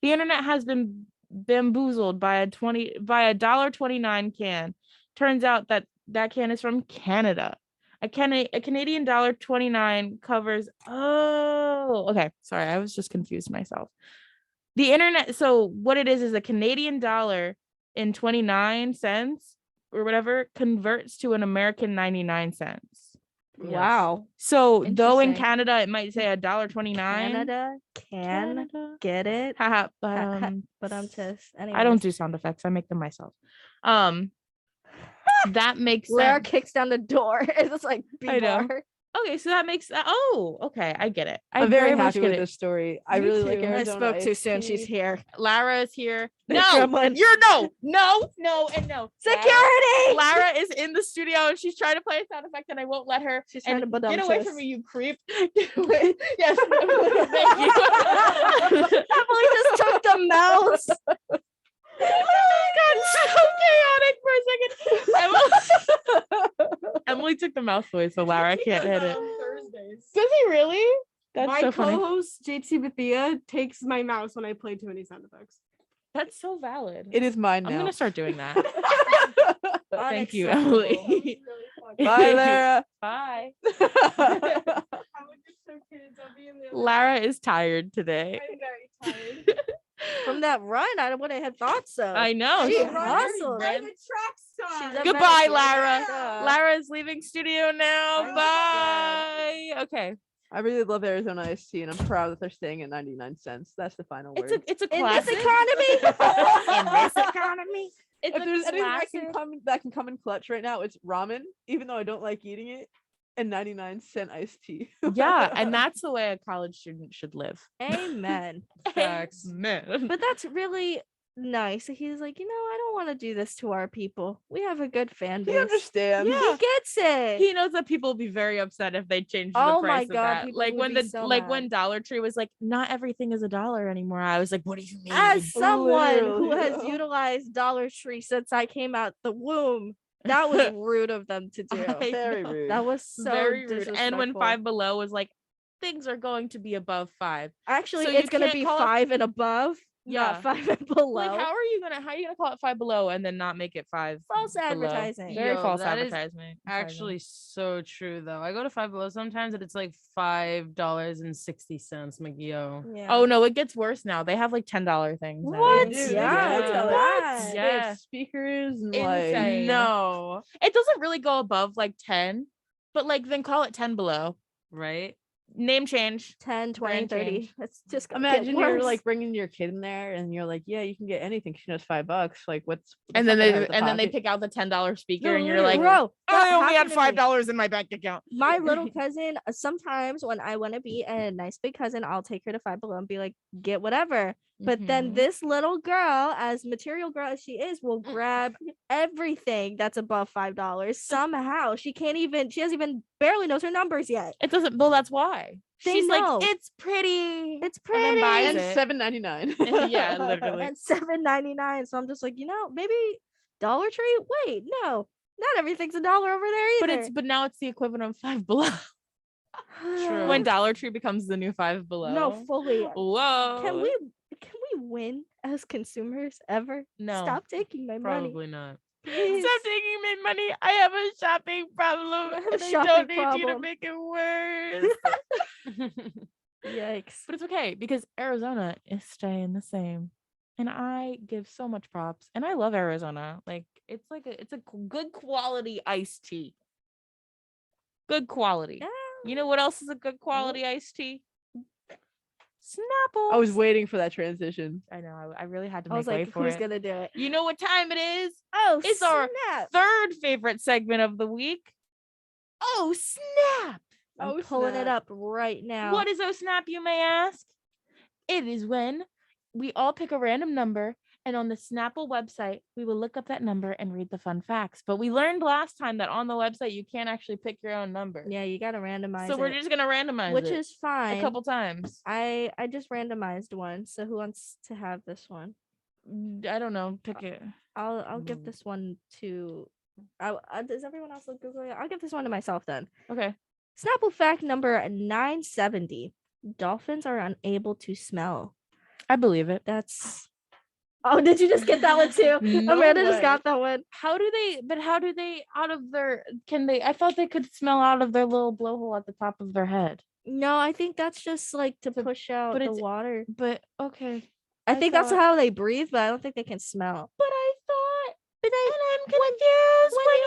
The internet has been bamboozled by a $1.29 can. Turns out that can is from Canada. A Canadian $1.29 covers. Oh, okay. Sorry, I was just confused myself. The internet. So what it is a Canadian dollar in 29 cents or whatever converts to an American 99 cents. Wow. So though in Interesting. Canada it might say $1.29. Canada get it. Haha, But I'm just. I don't do sound effects. I make them myself. That makes Lara sense. kicks down the door. It's like I know. B-bar. Okay, so that makes oh, okay, I get it. I I'm very much happy get with it. this story. I Me really like too. I I Arizona. spoke too iced soon. She's tea. here. Lara is here. The No, gremlin. you're no, and no. Security. Lara is in the studio and she's trying to play a sound effect and I won't let her. She's trying And to get away badumchus. from me, you creep. Get away. Yes. Thank you. Emily just took the mouse. Got so chaotic for a second. Emily took the mouse away, so Lara can't hit it. Thursdays. Does he really? That's My so funny. co-host JT Bethia takes my mouse when I play too many sound effects. That's so valid. It is mine now. I'm gonna start doing that. Thank you, Emily. Bye, Lara. Bye. Have a good show, kids. I'll be in the other Lara is tired today. I'm very tired. From that run, I wouldn't have thought so. I know. She she hustled. ran. I'm a track star. She's a Goodbye, mess. Lara. Yeah. Lara is leaving studio now. Oh my Bye. Okay. I really love Arizona iced tea, and I'm proud that they're staying at 99 cents. That's the final word. It's a In classic. this economy. In this economy. It's If a there's anything classic. that can come in clutch right now, it's ramen, even though I don't like eating it, and 99-cent iced tea. Yeah, and that's the way a college student should live. Amen. Facts. Man. But that's really nice. He's like, I don't want to do this to our people. We have a good fan He base. understands. Yeah. He gets it. He knows that people will be very upset if they change the Oh price my of God, that. people Like would when be the so when mad. Dollar Tree was like, not everything is $1 anymore. I was like, what do you mean? As someone who Literally. has utilized Dollar Tree since I came out the womb, that was rude of them to do. I Very know. rude. That was so Very rude. And when disrespectful. Five Below was like, things are going to be above 5. Actually, So you it's gonna can't be call it- 5 and above, Yeah. not 5 and below. Like, how are you gonna call it 5 Below and then not make it 5? False below? advertising. Very Yo, false that is advertising. Actually, so true though. I go to Five Below sometimes, and it's like $5.60, McGeo. Yeah. Oh no, it gets worse now. They have like $10 things. now. What? Dude, Yeah, it's yeah. bad. They have Yeah. speakers and Insane. like No, it doesn't really go above like 10, but like then call it 10 below. Right? Name change. 10, 20, Brand 30. change. It's just gonna imagine get you're worse. like bringing your kid in there and you're like, yeah, you can get anything. She knows $5. Like what's And what's then not gonna they hurt the and then they pocket? pick out the $10 speaker No, and you're like, Bro, I that only had happened to me. $5 in my bank account. My little cousin, sometimes when I want to be a nice big cousin, I'll take her to Five Below and be like, get whatever. But then Mhm. this little girl, as material girl as she is, will grab everything that's above $5 somehow. She hasn't even barely knows her numbers yet. It doesn't. Well, that's why. They She's know. like, it's pretty. It's And pretty. then buys And it. $7.99. Yeah, literally. And $7.99. So I'm just like, maybe Dollar Tree? Wait, no. Not everything's $1 over there either. But now it's the equivalent of Five Below. When Dollar Tree becomes the new Five Below. No, fully. Whoa. Can we win as consumers ever? No. Stop taking my money. Probably not. Please. Stop taking my money. I have a shopping problem. I have a And I shopping don't need you to problem. make it worse. Yikes. But it's okay because Arizona is staying the same. And I give so much props. And I love Arizona. Like it's a good quality iced tea. Good quality. Yeah. You know what else is a good quality iced tea? Snapple. I was waiting for that transition. I know. I really had to I make was way like, for who's it. gonna do it? You know what time it is? Oh, It's our snap. third favorite segment of the week. Oh, snap. I'm Oh, pulling it snap. up right now. What is Oh Snap, you may ask? It is when we all pick a random number, and on the Snapple website, we will look up that number and read the fun facts. But we learned last time that on the website, you can't actually pick your own number. Yeah, you gotta randomize So we're it, just going to randomize which it is fine. a couple times. I just randomized one. So who wants to have this one? I don't know. Pick it. I'll give this one to. Does everyone else look Google it? I'll give this one to myself then. Okay. Snapple fact number 970: dolphins are unable to smell. I believe it. That's. Oh, did you just get that one too? No Amanda just way. got that one. How do they out of their, I thought they could smell out of their little blowhole at the top of their head. No, I think that's just like to push out but the it's- water. But okay. I think that's thought- how they breathe, but I don't think they can smell. But I thought, and I'm confused when.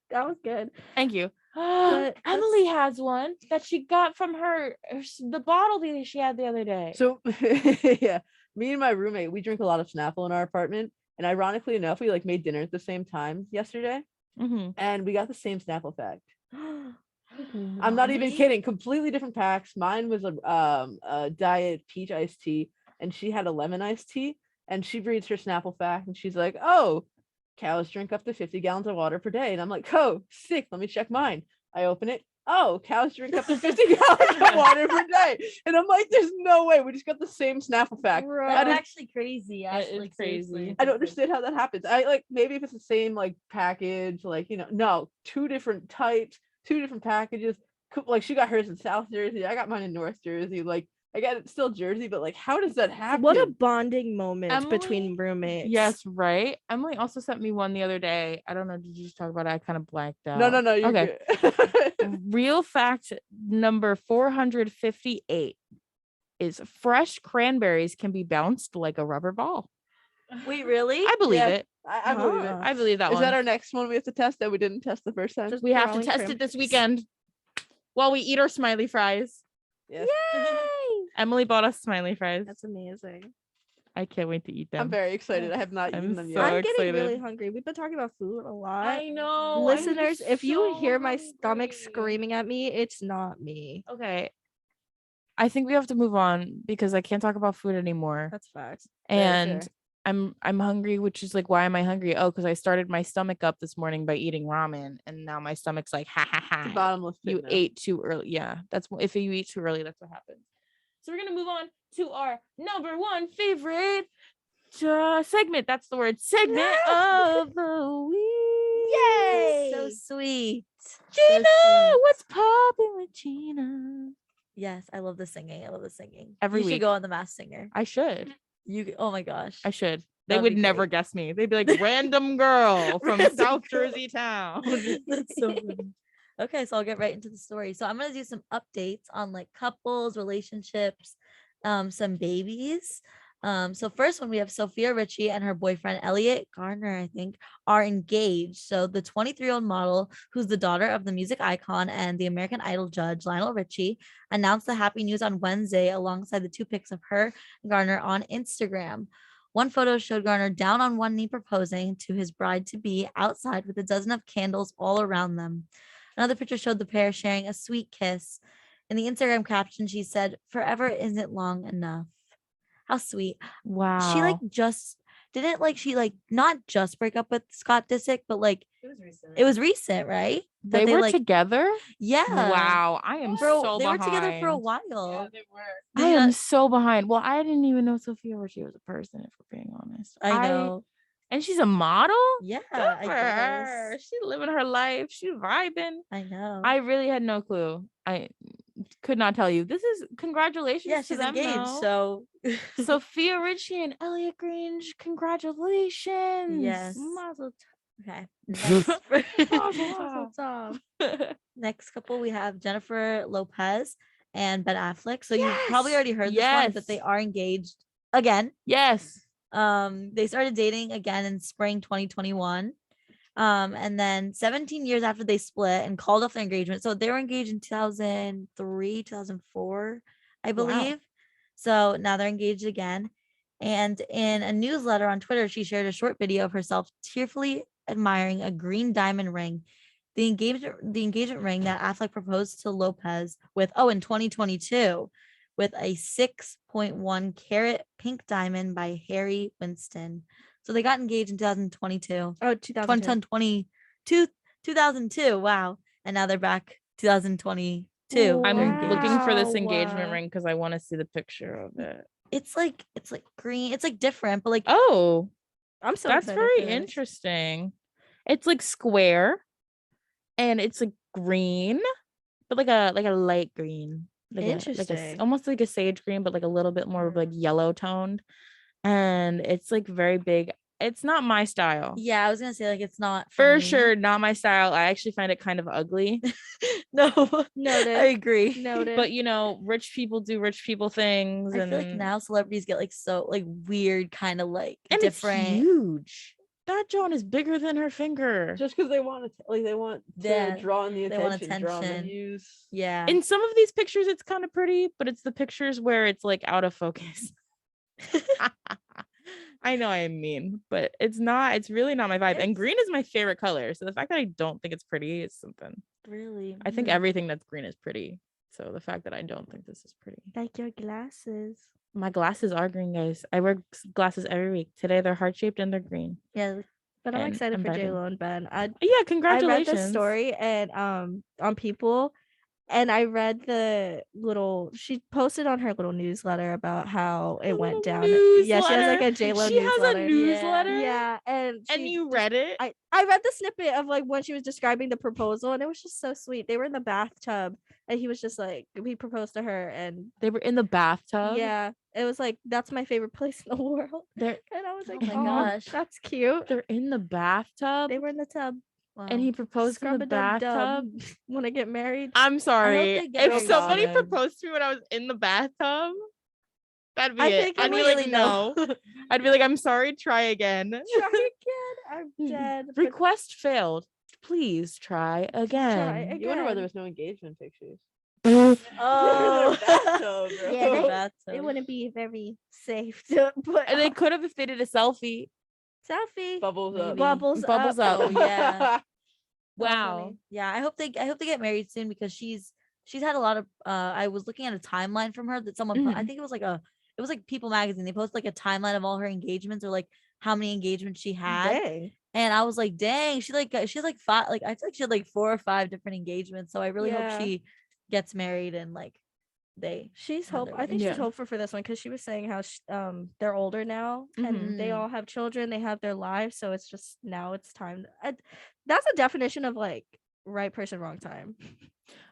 That was good. Thank you. But Emily has one that she got from the bottle that she had the other day. So yeah, me and my roommate, we drink a lot of Snapple in our apartment, and ironically enough, we like made dinner at the same time yesterday, and we got the same Snapple fact. I'm not even kidding. Completely different packs. Mine was a diet peach iced tea, and she had a lemon iced tea. And she reads her Snapple fact, and she's like, "Oh, cows drink up to 50 gallons of water per day." And I'm like, "Oh, sick. Let me check mine." I open it. Oh, cows drink up to 50 gallons of water per day. And I'm like, "There's no way. We just got the same Snapple fact." Bro. That's did- actually crazy. Actually, crazy. I don't understand how that happens. I like maybe if it's the same like package, like no, two different types, two different packages. Like she got hers in South Jersey, I got mine in North Jersey. Like I got it still Jersey, but like how does that happen? What a bonding moment Emily- between roommates. Yes, right. Emily also sent me one the other day. I don't know. Did you just talk about it? I kind of blanked out. No, you're Okay. good. Real fact number 458 is fresh cranberries can be bounced like a rubber ball. Wait, really? I believe Yeah. it. I believe it. Huh. I believe that Is one. that our next one we have to test that we didn't test the first time? Just We have to throwing test it cranberries. this weekend while we eat our smiley fries. Yes. Yay! Emily bought us smiley fries. That's amazing. I can't wait to eat them. I'm very excited. I have not I'm eaten them so yet. I'm getting really excited. hungry. We've been talking about food a lot. I know. Listeners, if you so hear my stomach hungry. screaming at me, it's not me. Okay. I think we have to move on because I can't talk about food anymore. That's facts. And fair. I'm hungry, which is like, why am I hungry? Oh, because I started my stomach up this morning by eating ramen, and now my stomach's like, ha ha It's a ha. bottomless pit You now. ate too early. Yeah, that's if you eat too early, that's what happens. So we're gonna move on to our number one favorite segment. That's the word, segment of the week. Yay! So sweet. Gina, sweet. what's popping with Gina? Yes, I love the singing. I love the singing. Every you should week. go on The Masked Singer. I should. Oh my gosh. I should. They That'd would be never great. guess me. They'd be like, random girl from Random South girl. Jersey town. That's so funny. Okay, so I'll get right into the story. So I'm gonna do some updates on like couples, relationships, some babies. So first one we have Sophia Richie and her boyfriend Elliot Garner, I think, are engaged. So the 23-year-old model, who's the daughter of the music icon and the American Idol judge Lionel Richie, announced the happy news on Wednesday alongside the two pics of her and Garner on Instagram. One photo showed Garner down on one knee proposing to his bride-to-be outside with a dozen of candles all around them. Another picture showed the pair sharing a sweet kiss. In the Instagram caption, she said, "Forever isn't long enough." How sweet. Wow. She like just didn't like she like not just break up with Scott Disick, but like it was recent, right? That they were like together? yeah. Wow. I am so They behind. were together for a while. they were. I Did you am not- so behind. Well, I didn't even know Sophia Richie was a person, if we're being honest. I know. And she's a model? Yeah, Good I for her. guess. She living her life. She vibing. I know. I really had no clue. I could not tell you. This is congratulations yeah, to she's them, engaged. though. So Sophia Richie and Elliot Grange, congratulations. yes. Mazel Okay. Mazel tov. Next couple we have Jennifer Lopez and Ben Affleck. So you probably already heard this one, but they Yes. are engaged again. Yes. They started dating again in spring 2021. And then 17 years after they split and called off their engagement. So they were engaged in 2003, 2004, I believe. So now they're engaged again. And in a newsletter on Twitter, she shared a short video of herself tearfully admiring a green diamond ring. The engagement ring that Affleck proposed to Lopez with, in 2022, with a 6.1 carat pink diamond by Harry Winston. So they got engaged in 2022. Oh, 2002. 2002. Wow. And now they're back 2022. I'm They're looking for this Wow. engagement ring because I want to see the picture of it. It's like green. It's like different, but like Oh, I'm so that's excited very for this. interesting. It's like square, and it's like green, but like a light green. Interesting. Almost like a sage green, but like a little bit more like yellow toned. And it's like very big. It's not my style. yeah, I was gonna say like it's not For me. sure, not my style. I actually find it kind of ugly. No, Noted. I agree. Noted. But you know, rich people do rich people things. I and feel like now celebrities get like so like weird, kind of like and different. it's huge. That Joan is bigger than her finger. Just because they want to, they want to Yeah, draw in the they want attention, draw in the attention. views. Yeah. In some of these pictures, it's kind of pretty, but it's the pictures where it's like out of focus. I know I am mean, but it's not. It's really not my vibe. And green is my favorite color. So the fact that I don't think it's pretty is something. Really. I think everything that's green is pretty. So the fact that I don't think this is pretty. like your glasses. My glasses are green, guys. I wear glasses every week. Today they're heart shaped and they're green. Yeah. But I'm And excited I'm for vibing. J-Lo and Ben. Yeah, I congratulations. read the story and on People, and I read the little. She posted on her little newsletter about how it went down. Yeah, she has like a J-Lo She newsletter. has a newsletter. Yeah, and And she you read it? I read the snippet of like when she was describing the proposal, and it was just so sweet. They were in the bathtub, and he was just like, he proposed to her, and They were in the bathtub. yeah, it was like, that's my favorite place in the world. They're And I was like, my oh, gosh. that's cute. they're in the bathtub. They were in the tub. And he proposed in the bathtub. Want to get married? I'm sorry. they get If married somebody soon. proposed to me when I was in the bathtub, that'd be I it. think I'd it be would like, really no. I'd be like, I'm sorry, try again. Try again. I'm dead. but Request failed. Please try again. Try You wonder why again. there was no engagement pictures. Oh. Bathtub, bro. Yeah, they- Bathtub. It wouldn't be very safe to put And they could have if they did a selfie. selfie. Bubbles up. Maybe. Bubbles Bubbles up. up. Oh, yeah. Wow. Yeah, I hope they get married soon because she's had a lot of I was looking at a timeline from her that someone I think it was like People magazine. They posted like a timeline of all her engagements or like how many engagements she had. Dang. And I was like, dang, she has like five, like I feel like she had like 4 or 5 different engagements. So I really Yeah. hope she gets married and like She's have hope. their I think wedding. she's Yeah. hopeful for this one because she was saying how they're older now and they Mhm. all have children. They have their lives, so it's just now it's time. That's a definition of like right person, wrong time.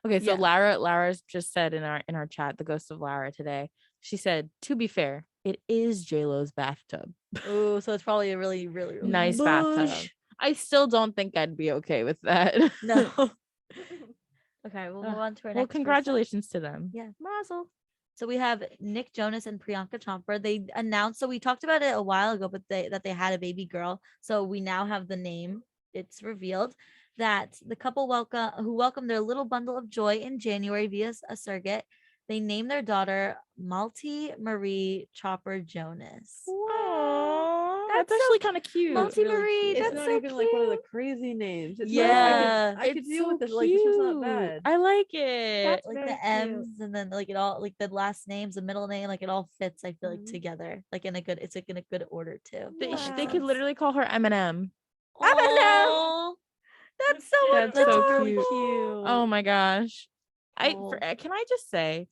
Okay, so Yeah. Lara's just said in our chat, the ghost of Lara today. She said, to be fair, it is JLo's bathtub. oh, so it's probably a really, really, really Nice bathtub. Boosh. I still don't think I'd be okay with that. No. Okay, we'll move on to our Well, next person. congratulations to them. Yeah. Mazel. So we have Nick Jonas and Priyanka Chopra. They announced, so we talked about it a while ago, but that they had a baby girl. So we now have the name. It's revealed that the couple who welcomed their little bundle of joy in January via a surrogate. They named their daughter Malti Marie Chopra Jonas. Aww, That's that's so actually kind of cute. Malti really Marie, cute. It's that's not so even like one of the cute. crazy names. It's Yeah. I could It's deal so with this. Like this is not cute. bad. I like it. That's Like very the cute. M's and then like it all like the last names, the middle name, like it all fits, I feel like Mhm. together. Like in a good, it's like in a good order too. They could Wow. literally call her Eminem. Eminem. That's so That's adorable. so really cute. cute. Oh my gosh. Oh. Can I just say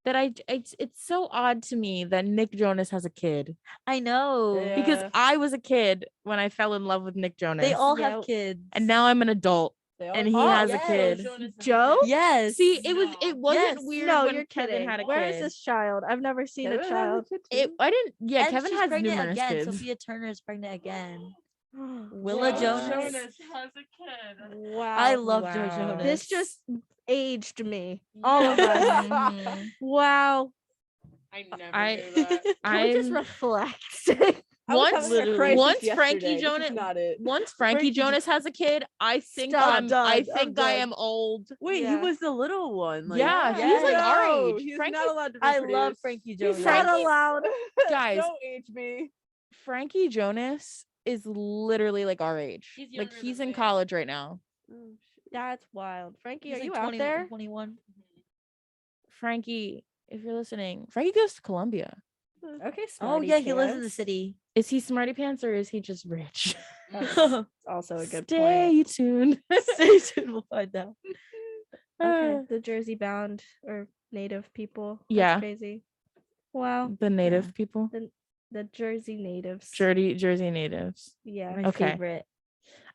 that it's so odd to me that Nick Jonas has a kid I know. Yeah. because I was a kid when I fell in love with Nick Jonas. They all Yeah. have kids. and now I'm an adult They all and he do. has yes. a kid. Joe? Yes. See, it wasn't Yes. weird No, when you're Kevin kidding. had a Where kid. is this child? I've never seen Kevin a has child. kid It too. I didn't yeah, And Kevin she's has pregnant numerous again. kids. Sophia Turner is pregnant again. Willa Willa Jonas. has a kid. Wow. I love Joe Wow. Jonas. This just aged me. All of us. Mhm. Wow. I never Can we just I'm reflect? I was Once- having a literally- crisis once Frankie yesterday. This is Jonas- not it. Once Frankie Frankie Jonas has a kid, I think Stop, I done, think I'm I done. am old. Wait, he Yeah. was the little one. Like, Yeah, he's like our no, age. He's Frankie- not allowed to I reproduce. love Frankie Jonas. He's not allowed. Guys. Don't HB. Frankie Jonas is literally like our age. He's Like younger he's than in me. college right now. That's wild. Frankie, He's are like you 20, out there? 21. Frankie, if you're listening, Frankie goes to Columbia. Okay, Oh smarty yeah, he lives in the pants. city. Is he smarty pants or is he just rich? That's also a good Stay tuned. Stay tuned, we'll find out. point. Okay, the Jersey bound or native people. That's Yeah. crazy. Wow. The native people. The Jersey natives. Jersey natives. Yeah. My Okay. favorite.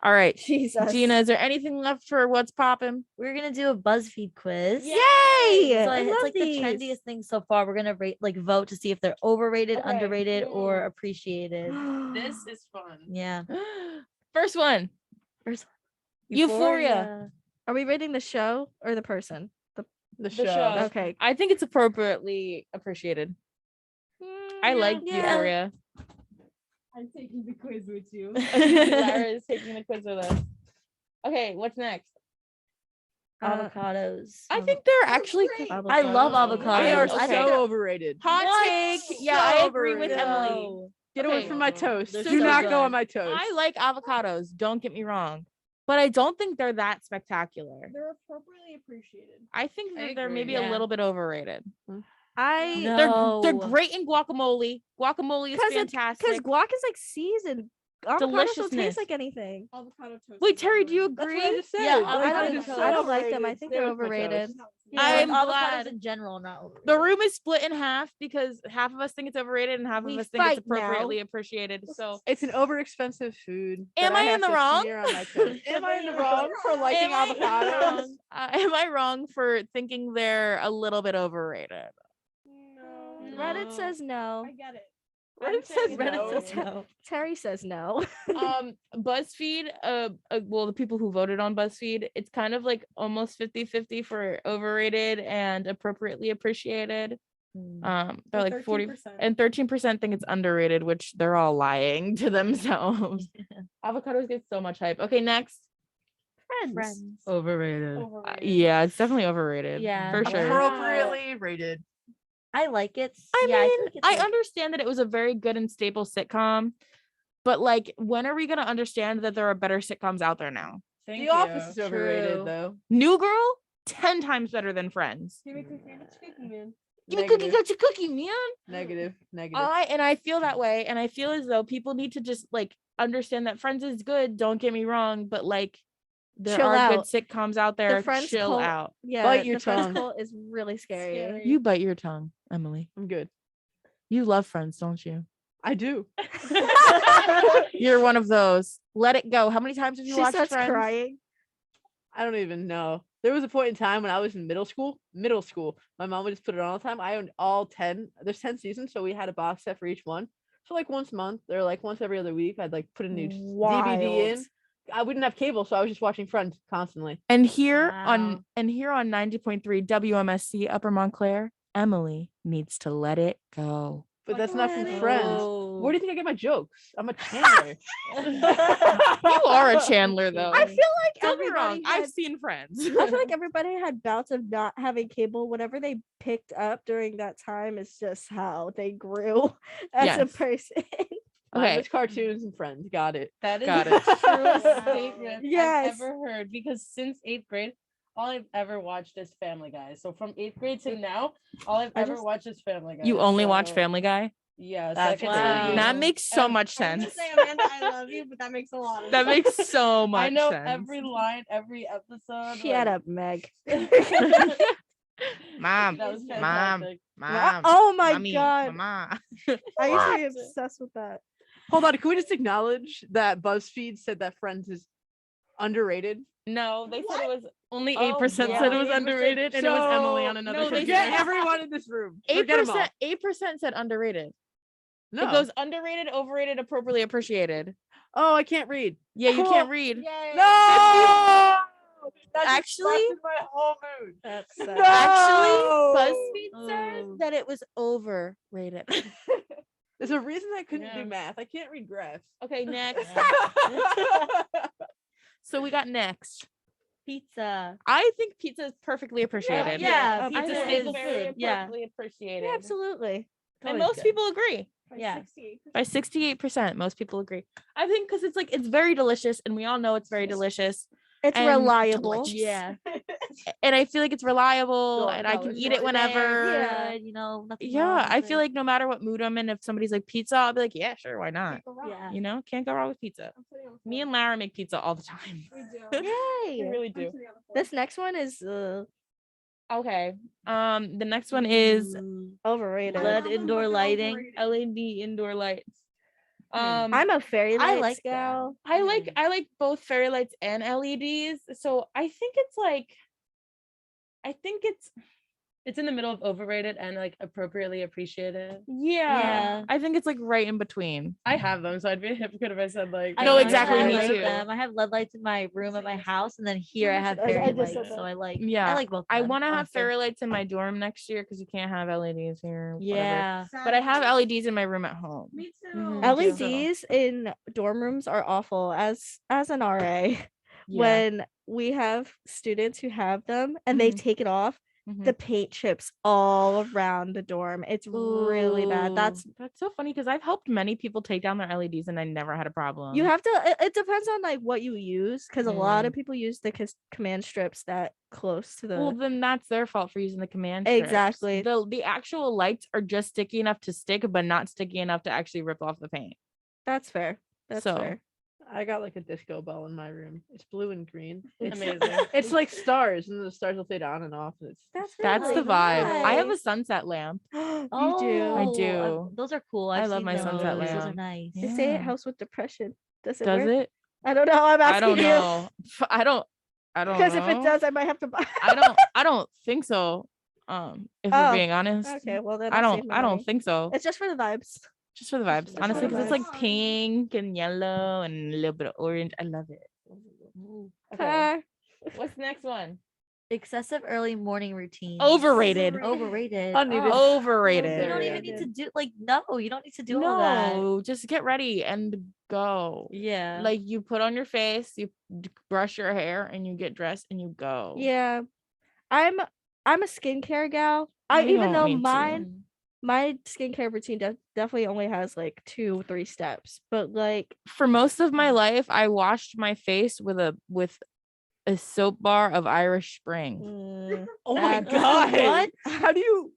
All right. Jesus. Gina, is there anything left for what's popping? We're gonna do a BuzzFeed quiz. Yay! So I it's love like these. the trendiest thing so far. We're gonna rate vote to see if they're overrated, Okay, underrated, or cool. appreciated. This is fun. Yeah. First one. First Euphoria. Are we rating the show or the person? The show. show. Okay. I think it's appropriately appreciated. I like Yeah. Euphoria. I'm taking the quiz with you. Lara is taking the quiz with us. Okay, what's next? Avocados. I think they're actually I love avocados. They are Okay. so overrated. hot What? take. Yeah, I So agree with overrated. Emily. Get away Okay. from my toast. They're Do so not good. go on my toast. I like avocados. Don't get me wrong, but I don't think they're that spectacular. They're appropriately appreciated. I think I that they're agree. maybe Yeah. a little bit overrated. I They're No. great in guacamole. Guacamole is because fantastic. guac is like seasoned. Avocados don't Deliciousness. taste like anything. Avocado toast. Wait, is Terry, do you overrated. That's what I agree? just said. Yeah, Like, I they're don't- just I don't like them. I overrated. think Stay they're with my toast. overrated. Yeah, I'm avocados glad. in general are not overrated. The room is split in half because half of us think it's overrated and half We of us think it's fight now. appropriately appreciated. So It's an overexpensive food. Am that I in have the to wrong? smear on my toast. Am I in the wrong for liking am I avocados? wrong? Am I wrong for thinking they're a little bit overrated? No. Reddit says no. I get it. Reddit says Reddit no. says no. Terry says no. BuzzFeed, well, the people who voted on BuzzFeed, it's kind of like almost 50-50 for overrated and appropriately appreciated. They're like 40 13%. and 13% think it's underrated, which they're all lying to themselves. Avocados get so much hype. Okay, next. Friends. Overrated. Yeah, it's definitely overrated. Yeah. for sure. Appropriately rated. I like it. I Yeah, mean, feel like it's I like- understand that it was a very good and staple sitcom, but like, when are we gonna understand that there are better sitcoms out there now? Thank The you. Office is overrated True. though. New Girl, 10 times better than Friends. Give me cookie, it's cookie man. Give me cookie, Negative. got your cookie, man. Negative. Negative. I feel that way, and I feel as though people need to just like understand that Friends is good. Don't get me wrong, but like, there Chill are out. good sitcoms out there. Friends Chill cult- out. Yeah, Bite your the Friends tongue. cult is really scary. You bite your tongue, Emily. I'm good. You love Friends, don't you? I do. You're one of those. Let it go. How many times have you She watched starts Friends? crying. I don't even know. There was a point in time when I was in middle school. My mom would just put it on all the time. I owned all 10. There's 10 seasons, so we had a box set for each one. So like once a month or like once every other week, I'd like put a new DVD in. Wild. I wouldn't have cable, so I was just watching Friends constantly. And here Wow. on 90.3 WMSC Upper Montclair, Emily needs to let it go. But that's not from Friends. Where do you think I get my jokes? I'm a Chandler. You are a Chandler though. I feel like Don't be wrong. everybody I've had- seen Friends. I feel like everybody had bouts of not having cable. Whatever they picked up during that time is just how they grew as a Yes. person. Okay. It's cartoons and Friends. Got it. That is Got the it. truest statement Yes. I've ever heard, because since 8th grade, all I've ever watched is Family Guy. So from 8th grade to now, all I've I ever just- watched is Family Guy. You only watch So, Family Guy? Yeah, That's second wow. grade. That makes so And much I was sense. gonna say, Amanda, I love you, but that makes a lot of That sense. makes so much I know sense. every line, every episode. Shut like, up, Meg. Mom, That was Mom, fantastic. Mom. Oh my Mommy, god. Mama. I used to be obsessed with that. Hold on. Can we just acknowledge that BuzzFeed said that Friends is underrated? No, they said it was only Oh, 8% said it was 8%. underrated, and it was Emily on another. no, they page. said- Forget everyone in this room. Forget 'em all. 8% said underrated. No. It goes underrated, overrated, appropriately appreciated. Oh, I can't read. Yeah, you Cool. can't read. No. Actually, my whole mood. That's actually, No. BuzzFeed said Oh. that it was overrated. This There's a reason I couldn't Yeah. do math. I can't read graphs. Okay, next. So we got next. Pizza. I think pizza is perfectly appreciated. Yeah, pizza pizza is is very food. Yeah. perfectly appreciated. Yeah, absolutely. And Always most good. people agree. Yeah. By 68%, most people agree. I think because it's like it's very delicious, and we all know it's very delicious. It's and reliable. Yeah. And I feel like it's reliable, No, and I no, can it's eat not it whenever. Yeah, you know, nothing Yeah, wrong I with feel it. like no matter what mood I'm in, if somebody's like pizza, I'll be like, yeah, sure, why not? Yeah. You know, can't go wrong with pizza. Me and Lara make pizza all the time. We Yay. really do. This next one is Okay. The next one is overrated. LED indoor lighting. LED indoor lights. I'm a fairy I lights like that. gal. I like both fairy lights and LEDs. So I think It's in the middle of overrated and like appropriately appreciated. yeah. Yeah. I think it's like right in between. I have them, so I'd be a hypocrite if I said like. No, I exactly, me like too. them. I have LED lights in my room at my house, and then here I have I fairy just said lights. that. So I like. Yeah, I like both. of I them, want to have honestly. fairy lights in my dorm next year because you can't have LEDs here. whatever. Yeah. But I have LEDs in my room at home. Me too. Mhm. Me too. LEDs in dorm rooms are awful. As an RA, when we have students who have them and they Mhm. take it off, Mhm. the paint chips all around the dorm. It's really bad. Ooh, That's so funny because I've helped many people take down their LEDs and I never had a problem. you have to. It depends on like what you use because a lot of people use the command strips that close to the. Well, then that's their fault for using the command strips. Exactly. The actual lights are just sticky enough to stick, but not sticky enough to actually rip off the paint. That's fair. That's So, fair. I got like a disco ball in my room. It's blue and green. It's Amazing. It's like stars, and the stars will fade on and off. And it's That's the really vibe. I have a nice. sunset lamp. You do. I Oh, do. those are cool. I I've love seen my sunset those. Those are lamp. nice. They say it Yeah. helps with depression. Does it Does work? it? I don't know. I'm I asking don't you. know. I don't Because if it know. does, I might have to buy. I don't think so. If Oh, we're being honest. Okay, well then I I'll don't save my I don't money. think so. It's just for the vibes. Just for the vibes. Just for Honestly, the because it's like vibes. pink and yellow and a little bit of orange. I love it. Okay. Ah, What's the next one? Excessive early morning routine. Overrated. Overrated. Unneeded. Oh, Overrated. you don't even need to do like no. You don't need to do all that. No, just get ready and go. Yeah. Like you put on your face, you brush your hair, and you get dressed and you go. yeah, I'm a skincare gal. I You even don't though need to. my skincare routine definitely only has like 2-3 steps, but like For most of my life, I washed my face with a soap bar of Irish Spring. oh my that- god! What? How do you?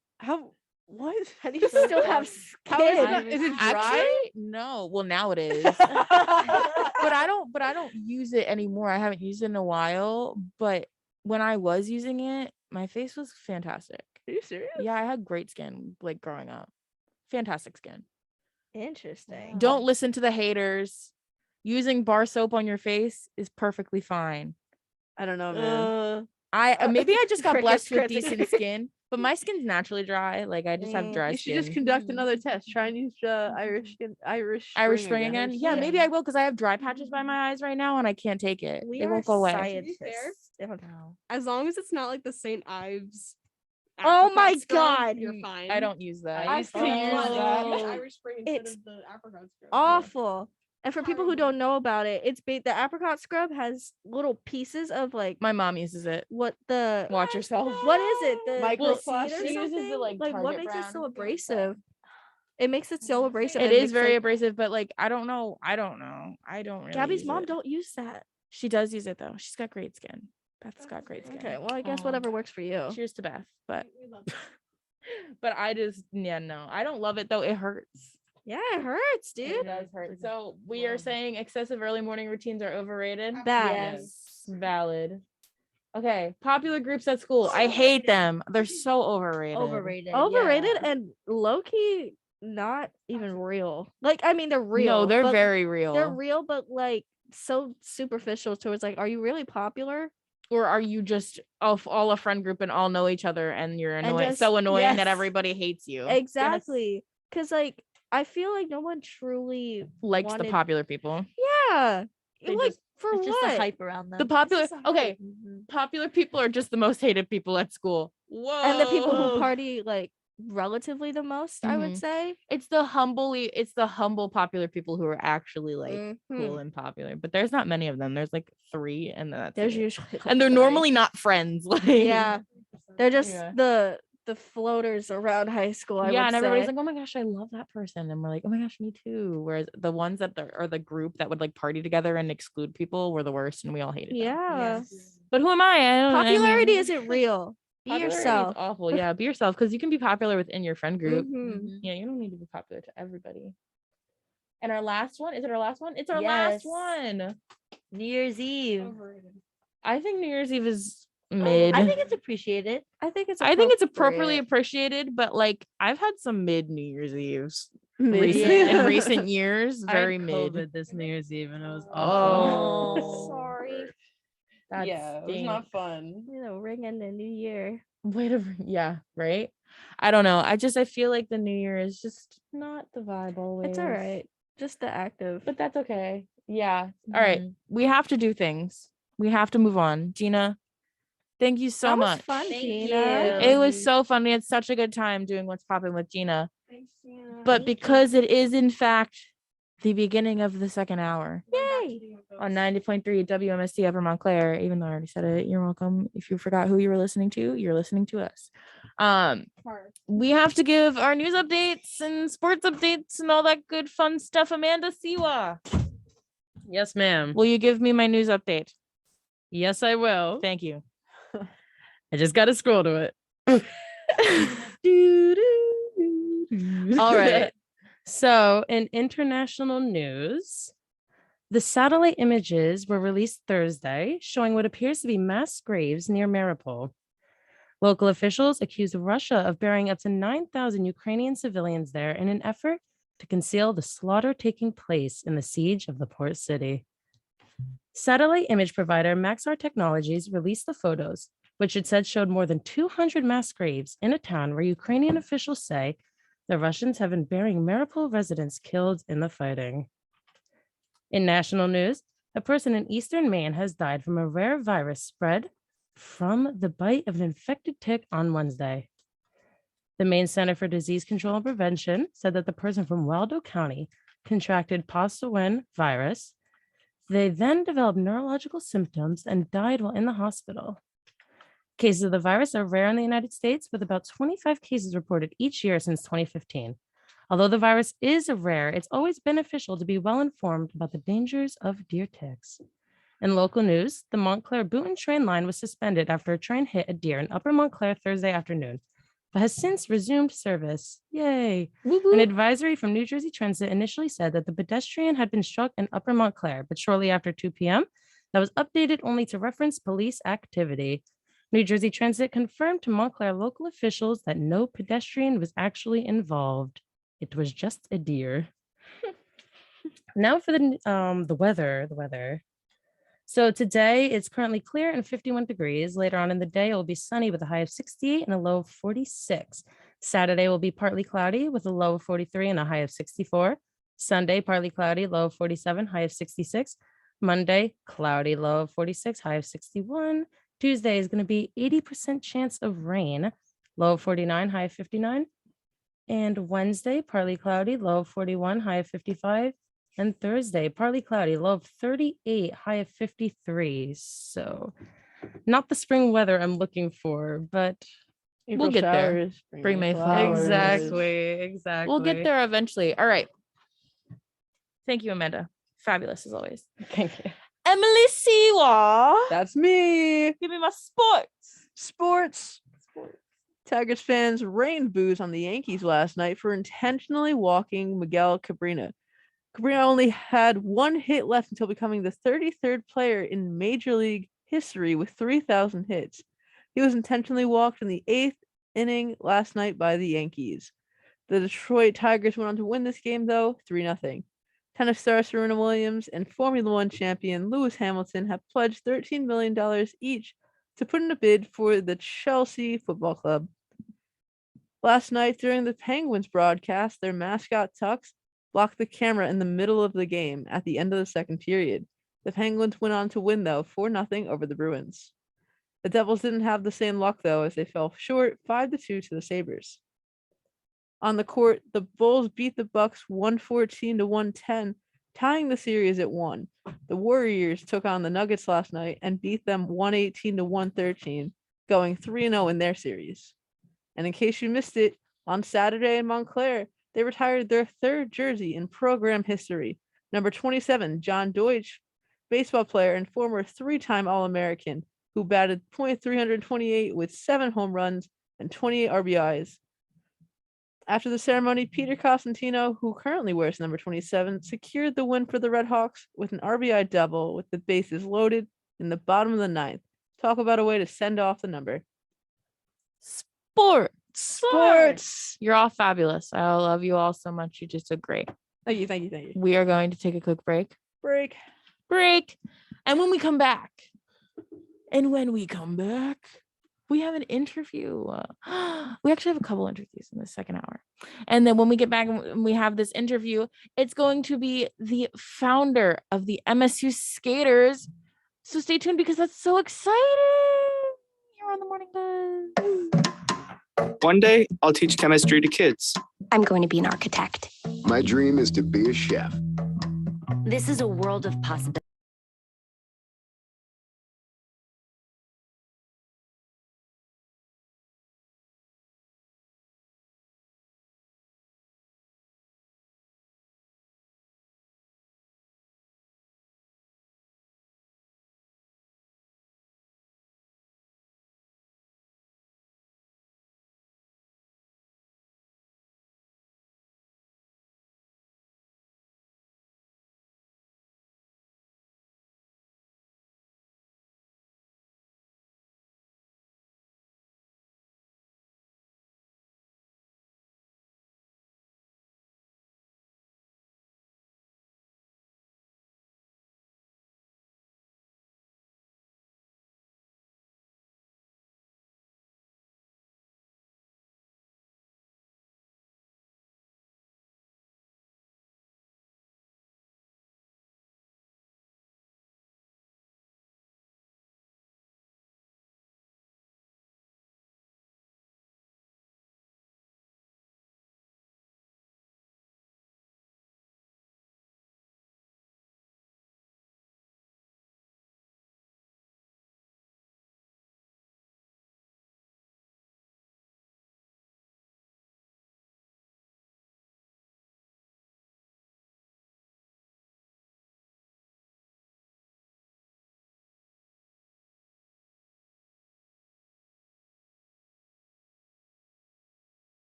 What? How do you still have How is skin? it? Is it dry? Actually, no. Well, now it is. But I don't use it anymore. I haven't used it in a while. But when I was using it, my face was fantastic. Are you serious? Yeah, I had great skin like growing up. Fantastic skin. Interesting. Don't listen to the haters. Using bar soap on your face is perfectly fine. I don't know, man. Maybe I just got Crickets, blessed with crickets. decent skin, but my skin's naturally dry. Like I just have dry You should skin. just conduct another test. Try and use Irish Spring again. Yeah, maybe I will because I have dry patches by my eyes right now and I can't take it. We They are won't go away. scientists. fair, I don't know. As long as it's not like the St. Ives. Oh my apricot scrub, God. You're fine. I don't use that. I used to use I use Oh. Irish Spring instead It's of the apricot scrub. Awful. And for people who don't know about it, the apricot scrub has little pieces of like My mom uses it. what the Watch yourself. what is it? The Microplastic? seed or She uses the, something? like, what Target makes it so brand. abrasive? It makes it so abrasive. It and is makes, very like, abrasive, but like I don't know. I don't really Gabby's use mom it. don't use that. She does use it though. She's got great skin. Beth's got great skin. Okay, well I guess Um, whatever works for you. Cheers to Beth. But We love it. but I just no. I don't love it though. It hurts. Yeah, it hurts, It dude. does hurt. So we are saying excessive early morning routines are overrated. Bad. Yes. Valid. Okay. Popular groups at school. I hate them. They're so overrated. Overrated. Overrated yeah. and low key not even real. Like I mean they're real. No, they're but very real. they're real, but like so superficial towards like, are you really popular? Or are you just all a friend group and all know each other and you're And annoying, just- so annoying that yes. everybody hates you? Exactly. Cause like I feel like no one truly Likes the wanted- popular people. Yeah. They Like just- for It's just what? the hype around them. The popular okay, Mhm. popular people are just the most hated people at school. Whoa. And the people who party like relatively the most, I would Mhm. say. It's the humble popular people who are actually like cool Mhm. and popular, but there's not many of them. There's like 3 and that's There's it. usually And they're three. normally not friends. Like Yeah, they're just Yeah. the floaters around high school. I yeah, would and everybody's say. like, oh my gosh, I love that person. And we're like, oh my gosh, me too. Whereas the ones that are the group that would like party together and exclude people were the worst, and we all hated them. Yeah, But who am I? popularity mean, isn't real. Be popularity is yourself. awful. Yeah, be yourself because you can be popular within your friend group. Mhm. Yeah, you don't need to be popular to everybody. And our last one, is it our last one? It's our last Yes. one. New Year's Eve. I think New Year's Eve is mid. I think it's appreciated. I think it's appropriately appreciated, but like I've had some mid New Year's Eves Mid. in recent years. I Very had mid. COVID this New Year's Eve, and it was Oh. awful. Sorry. That It was not stinks. fun. Ring in the new year. Yeah, right. I don't know. I feel like the New Year is just not the vibe always. It's all right. Just the active. But that's okay. Yeah. All right. Mhm. We have to do things. We have to move on. Gina, thank you so that was much. fun, Thank Gina. you. It was so fun. We had such a good time doing What's Poppin' with Gina. Thanks, Gina. But Thank you. because it is in fact the beginning of the second hour Yay! on 90.3 WMST Upper Montclair, even though I already said it, you're welcome. If you forgot who you were listening to, you're listening to us. We have to give our news updates and sports updates and all that good fun stuff. Amanda Siwa, Yes, ma'am. will you give me my news update? Yes, I will. Thank you. I just got to scroll to it. All right. So, in international news, the satellite images were released Thursday showing what appears to be mass graves near Mariupol. Local officials accused Russia of burying up to 9,000 Ukrainian civilians there in an effort to conceal the slaughter taking place in the siege of the port city. Satellite image provider Maxar Technologies released the photos, which it said showed more than 200 mass graves in a town where Ukrainian officials say the Russians have been burying Mariupol residents killed in the fighting. In national news, a person in eastern Maine has died from a rare virus spread from the bite of an infected tick on Wednesday. The Maine Center for Disease Control and Prevention said that the person from Waldo County contracted Posawin virus. They then developed neurological symptoms and died while in the hospital. Cases of the virus are rare in the United States, with about 25 cases reported each year since 2015. Although the virus is rare, it's always beneficial to be well informed about the dangers of deer ticks. In local news, the Montclair Boonton train line was suspended after a train hit a deer in Upper Montclair Thursday afternoon, but has since resumed service. Yay! An advisory from New Jersey Transit initially said that the pedestrian had been struck in Upper Montclair, but shortly after 2 p.m., that was updated only to reference police activity. New Jersey Transit confirmed to Montclair local officials that no pedestrian was actually involved. It was just a deer. Now for the weather. So today it's currently clear and 51 degrees. Later on in the day, it will be sunny with a high of 68 and a low of 46. Saturday will be partly cloudy with a low of 43 and a high of 64. Sunday, partly cloudy, low of 47, high of 66. Monday, cloudy, low of 46, high of 61. Tuesday is going to be 80% chance of rain, low of 49, high of 59. And Wednesday, partly cloudy, low of 41, high of 55. And Thursday, partly cloudy, low of 38, high of 53. So not the spring weather I'm looking for, but April get there. showers, Bring May flowers. flowers. We'll get there eventually. All right. Thank you, Amanda. Fabulous as always. Thank you. Emily Siwa. That's me. Give me my sports. Sports. Tigers fans rained boos on the Yankees last night for intentionally walking Miguel Cabrera. Cabrera only had one hit left until becoming the 33rd player in Major League history with 3,000 hits. He was intentionally walked in the 8th inning last night by the Yankees. The Detroit Tigers went on to win this game, though, 3-0. Tennis star Serena Williams and Formula One champion Lewis Hamilton have pledged $13 million each to put in a bid for the Chelsea Football Club. Last night, during the Penguins broadcast, their mascot Tux blocked the camera in the middle of the game at the end of the second period. The Penguins went on to win, though, 4-0 over the Bruins. The Devils didn't have the same luck, though, as they fell short 5-2 to the Sabres. On the court, the Bulls beat the Bucks 114 to 110, tying the series at 1. The Warriors took on the Nuggets last night and beat them 118 to 113, going 3-0 in their series. And in case you missed it, on Saturday in Montclair, they retired their third jersey in program history. Number 27, John Deutsch, baseball player and former 3-time All-American, who batted .328 with 7 home runs and 28 RBIs. After the ceremony, Peter Costantino, who currently wears number 27, secured the win for the Red Hawks with an RBI double with the bases loaded in the bottom of the ninth. Talk about a way to send off the number. Sports. You're all fabulous. I love you all so much. You just did great. Thank you. We are going to take a quick break. And when we come back, we have an interview. We actually have a couple interviews in the second hour. And then when we get back and we have this interview, it's going to be the founder of the MSU Skaters. So stay tuned because that's so exciting. You're on the Morning Buzz. One day, I'll teach chemistry to kids. I'm going to be an architect. My dream is to be a chef. This is a world of possibilities.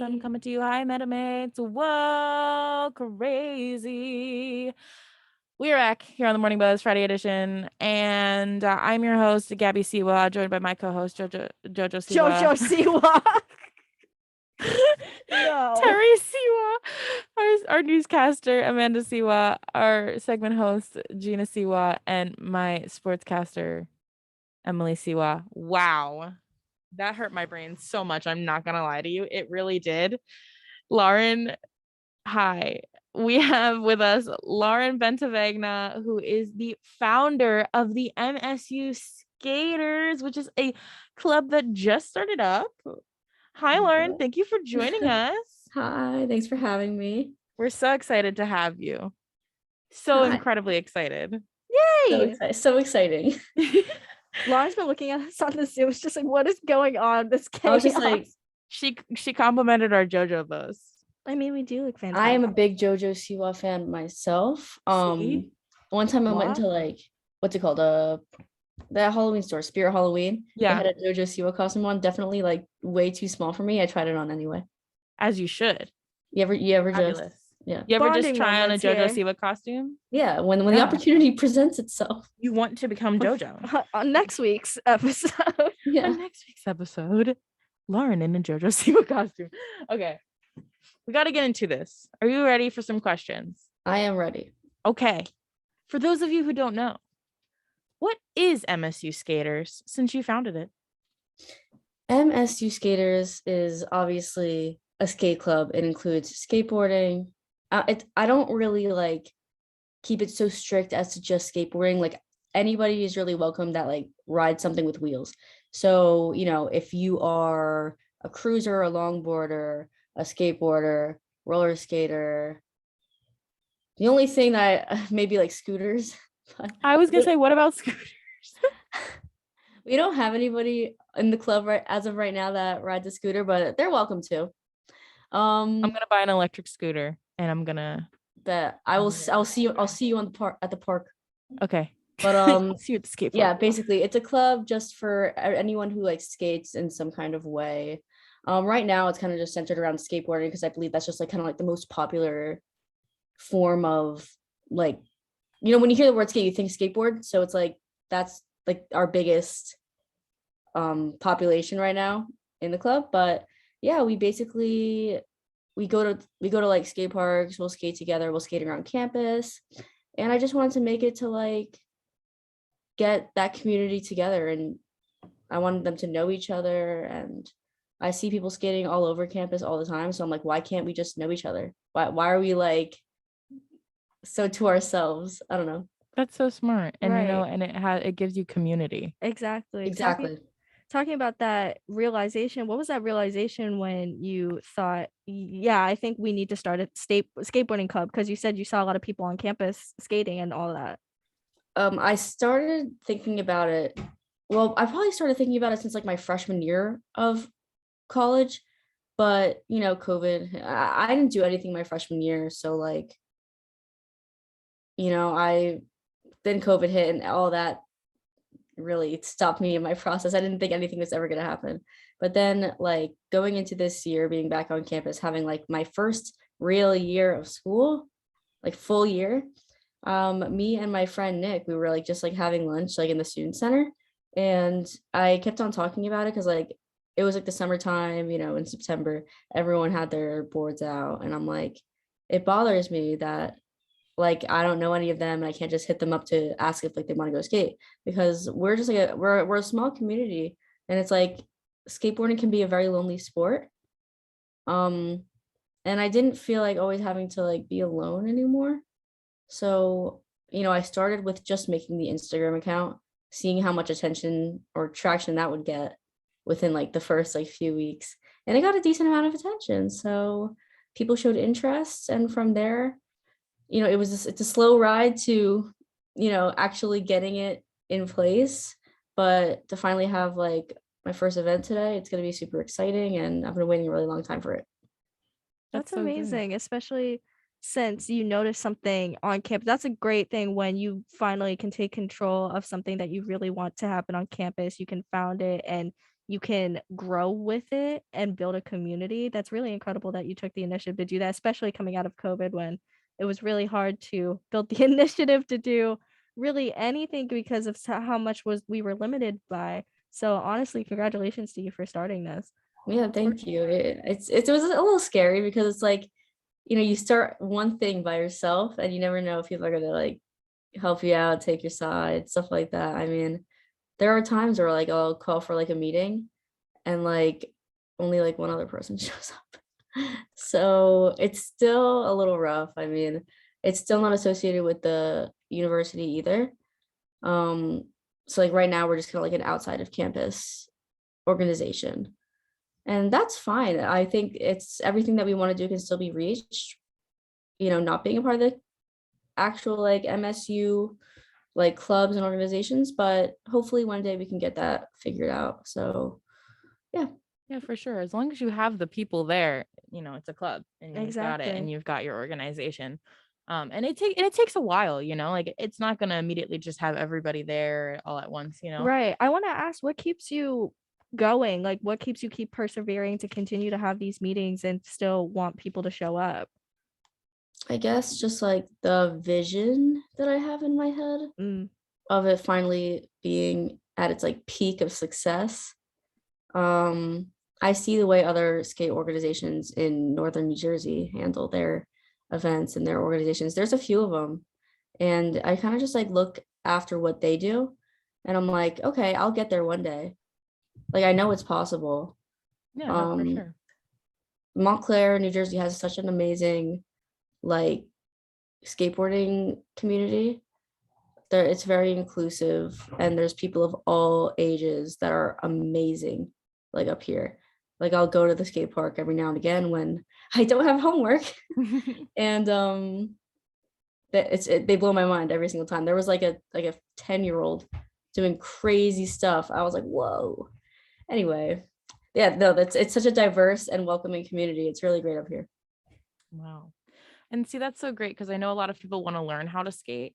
I'm coming to you. Hi, Metamates. Whoa, crazy. We are back here on the Morning Buzz Friday edition, and I'm your host, Gabi Siwa, joined by my co-host, Jojo Siwa. Jojo Siwa. No. Terry Siwa, our newscaster, Amanda Siwa, our segment host, Gina Siwa, and my sportscaster, Emily Siwa. Wow. That hurt my brain so much. I'm not going to lie to you. It really did. Lauren, hi. We have with us Lauren Bentavagna, who is the founder of the MSU Skaters, which is a club that just started up. Hi, Lauren. Thank you for joining us. Hi, thanks for having me. We're so excited to have you. So Hi. incredibly excited. Yay! So exciting. Lauren's been looking at us on the Zoom. It's just like, what is going on? This chaos. I was just like, she complimented our JoJo bows. I mean, we do look fantastic. I am a big JoJo Siwa fan myself. See? One time I went Wow. into like, what's it called? That Halloween store, Spirit Halloween. Yeah. They had a JoJo Siwa costume on. Definitely like way too small for me. I tried it on anyway. As you should. You ever just Fabulous. yeah. You ever just Bonding try on a moments JoJo here. Siwa costume? Yeah, when the Yeah. opportunity presents itself. You want to become JoJo. On next week's episode. Yeah. On next week's episode, Lauren in a JoJo Siwa costume. Okay. We got to get into this. Are you ready for some questions? I am ready. Okay. For those of you who don't know, what is MSU Skaters since you founded it? MSU Skaters is obviously a skate club. It includes skateboarding. I don't really like keep it so strict as to just skateboarding. Like anybody is really welcome that like ride something with wheels. So, if you are a cruiser, a longboarder, a skateboarder, roller skater, the only thing that maybe like scooters. But I was gonna say, what about scooters? we don't have anybody in the club right as of right now that rides a scooter, but they're welcome to. I'm gonna buy an electric scooter and I'm gonna. That I'll see you on the park at the park. Okay. But See you at the skate yeah, park. basically it's a club just for anyone who like skates in some kind of way. Right now it's kind of just centered around skateboarding because I believe that's just like kind of like the most popular form of like, when you hear the word skate, you think skateboard. So it's like that's like our biggest population right now in the club. But yeah, we go to like skate parks, we'll skate together, we'll skate around campus. And I just wanted to make it to like get that community together, and I wanted them to know each other. And I see people skating all over campus all the time. So I'm like, why can't we just know each other? Why are we like so to ourselves? I don't know. That's so smart. And Right. and it gives you community. Exactly. Exactly. Talking about that realization, what was that realization when you thought, yeah, I think we need to start a skateboarding club? Because you said you saw a lot of people on campus skating and all that. I started thinking about it. Well, I probably started thinking about it since like my freshman year of college, but COVID, I didn't do anything my freshman year. So like, then COVID hit and all that really stopped me in my process. I didn't think anything was ever going to happen. But then like going into this year, being back on campus, having like my first real year of school, like full year, me and my friend Nick, we were like just like having lunch like in the student center, and I kept on talking about it because like it was like the summertime, in September, everyone had their boards out, and I'm like, it bothers me that like I don't know any of them and I can't just hit them up to ask if like they want to go skate, because we're just like we're a small community, and it's like skateboarding can be a very lonely sport. And I didn't feel like always having to like be alone anymore. So, I started with just making the Instagram account, seeing how much attention or traction that would get within like the first like few weeks. And it got a decent amount of attention. So people showed interest. And from there, it's a slow ride to, actually getting it in place. But to finally have like my first event today, it's going to be super exciting. And I've been waiting a really long time for it. That's so good. amazing, especially since you notice something on campus. That's a great thing when you finally can take control of something that you really want to happen on campus. You can found it and you can grow with it and build a community. That's really incredible that you took the initiative to do that, especially coming out of COVID when it was really hard to build the initiative to do really anything because of how much we were limited by. So honestly, congratulations to you for starting this. Yeah, thank you. It was a little scary because it's like, you start one thing by yourself and you never know if people are gonna like help you out, take your side, stuff like that. I mean, there are times where like I'll call for like a meeting and like only like one other person shows up. So it's still a little rough. I mean, it's still not associated with the university either. So like right now we're just kind of like an outside of campus organization. And that's fine. I think it's everything that we want to do can still be reached, not being a part of the actual like MSU like clubs and organizations, but hopefully one day we can get that figured out. So yeah. Yeah, for sure. As long as you have the people there, it's a club and you've got it Exactly. and you've got your organization. And it takes a while, like it's not gonna immediately just have everybody there all at once, Right. I want to ask, what keeps you going? Like, what keeps you keep persevering to continue to have these meetings and still want people to show up? I guess just like the vision that I have in my head of it finally being at its like peak of success. I see the way other skate organizations in northern New Jersey handle their events and their organizations. There's a few of them, and I kind of just like look after what they do, and I'm like, okay, I'll get there one day. Like I know it's possible. Yeah, no, for sure. Montclair, New Jersey has such an amazing like skateboarding community. it's very inclusive, and there's people of all ages that are amazing, like up here. Like I'll go to the skate park every now and again when I don't have homework, and they blow my mind every single time. There was like a 10-year-old doing crazy stuff. I was like, whoa. Anyway, yeah, no, it's such a diverse and welcoming community. It's really great up here. Wow. And see, that's so great because I know a lot of people want to learn how to skate.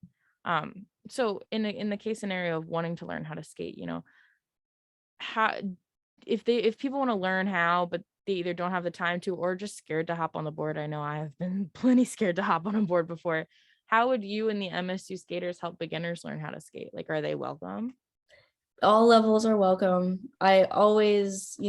So in the case scenario of wanting to learn how to skate, you know, how if people want to learn how, but they either don't have the time to or just scared to hop on the board. I know I have been plenty scared to hop on a board before. How would you and the MSU skaters help beginners learn how to skate? Like, are they welcome? All levels are welcome. I always,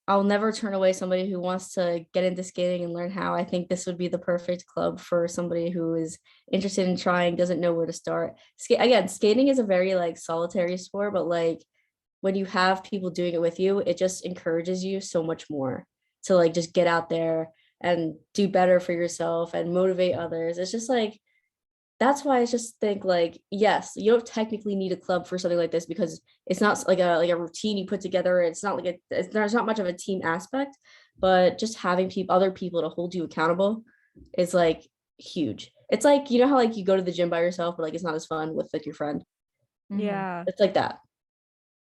I'll never turn away somebody who wants to get into skating and learn how. I think this would be the perfect club for somebody who is interested in trying, doesn't know where to start. Skating is a very like solitary sport, but like when you have people doing it with you, it just encourages you so much more to like just get out there and do better for yourself and motivate others. It's just like, that's why I just think like, yes, you don't technically need a club for something like this because it's not like a routine you put together. It's not like there's not much of a team aspect, but just having other people to hold you accountable is like huge. It's like, you know how like you go to the gym by yourself, but like it's not as fun with like your friend. Yeah. It's like that.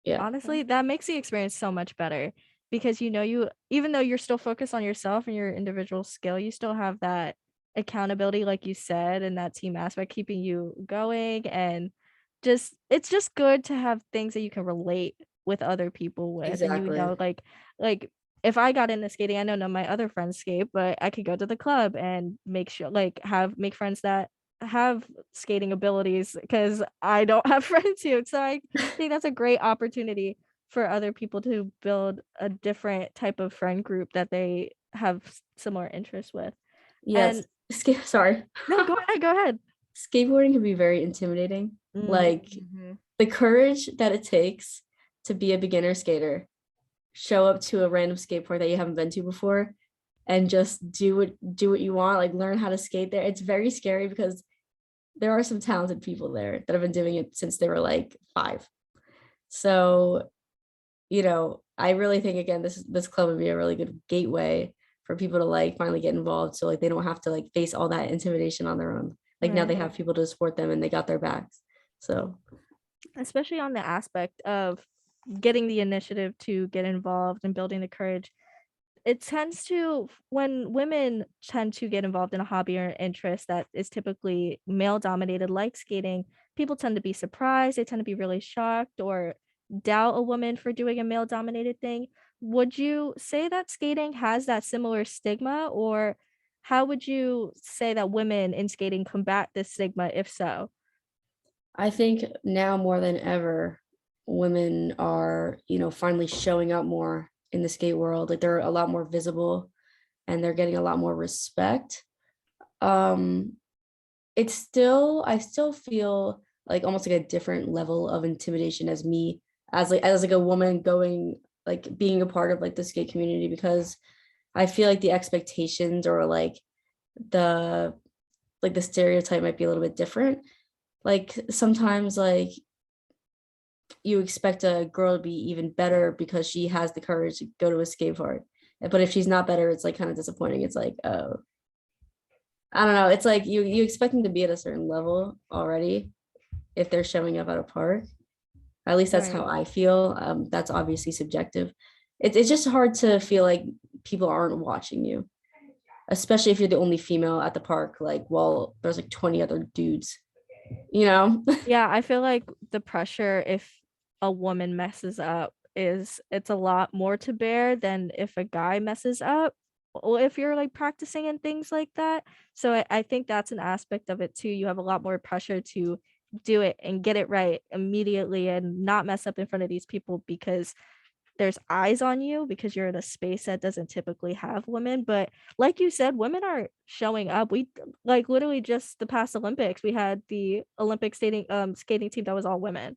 Yeah. Honestly, that makes the experience so much better because you even though you're still focused on yourself and your individual skill, you still have that accountability, like you said, and that team aspect keeping you going. And it's just good to have things that you can relate with other people with. And Exactly. like if I got into skating, I know none of my other friends skate, but I could go to the club and make sure make friends that have skating abilities because I don't have friends who. So I think that's a great opportunity for other people to build a different type of friend group that they have similar interests with. Yes. And Sorry. no, go ahead. Skateboarding can be very intimidating. Like the courage that it takes to be a beginner skater, show up to a random skate park that you haven't been to before and just do what you want, like learn how to skate there. It's very scary because there are some talented people there that have been doing it since they were like 5. So, I really think again this club would be a really good gateway for people to like finally get involved, so like they don't have to like face all that intimidation on their own. Like now they have people to support them and they got their backs. So especially on the aspect of getting the initiative to get involved and building the courage, it tends to, when women tend to get involved in a hobby or interest that is typically male dominated like skating, people tend to be surprised, they tend to be really shocked or doubt a woman for doing a male dominated thing. Would you say that skating has that similar stigma, or how would you say that women in skating combat this stigma if so? I think now more than ever, women are, finally showing up more in the skate world. Like they're a lot more visible and they're getting a lot more respect. I still feel like almost like a different level of intimidation as me as a woman going, like being a part of like the skate community, because I feel like the expectations or like the stereotype might be a little bit different. Like sometimes like you expect a girl to be even better because she has the courage to go to a skate park. But if she's not better, it's like kind of disappointing. It's like, oh, I don't know. It's like you expect them to be at a certain level already if they're showing up at a park. At least that's how I feel. That's obviously subjective. It's just hard to feel like people aren't watching you, especially if you're the only female at the park. Like, well, there's like 20 other dudes, Yeah, I feel like the pressure if a woman messes up it's a lot more to bear than if a guy messes up, or if you're like practicing and things like that. So I think that's an aspect of it too. You have a lot more pressure to do it and get it right immediately and not mess up in front of these people because there's eyes on you, because you're in a space that doesn't typically have women. But like you said, women are showing up. We like literally just the past Olympics, we had the Olympic skating team that was all women.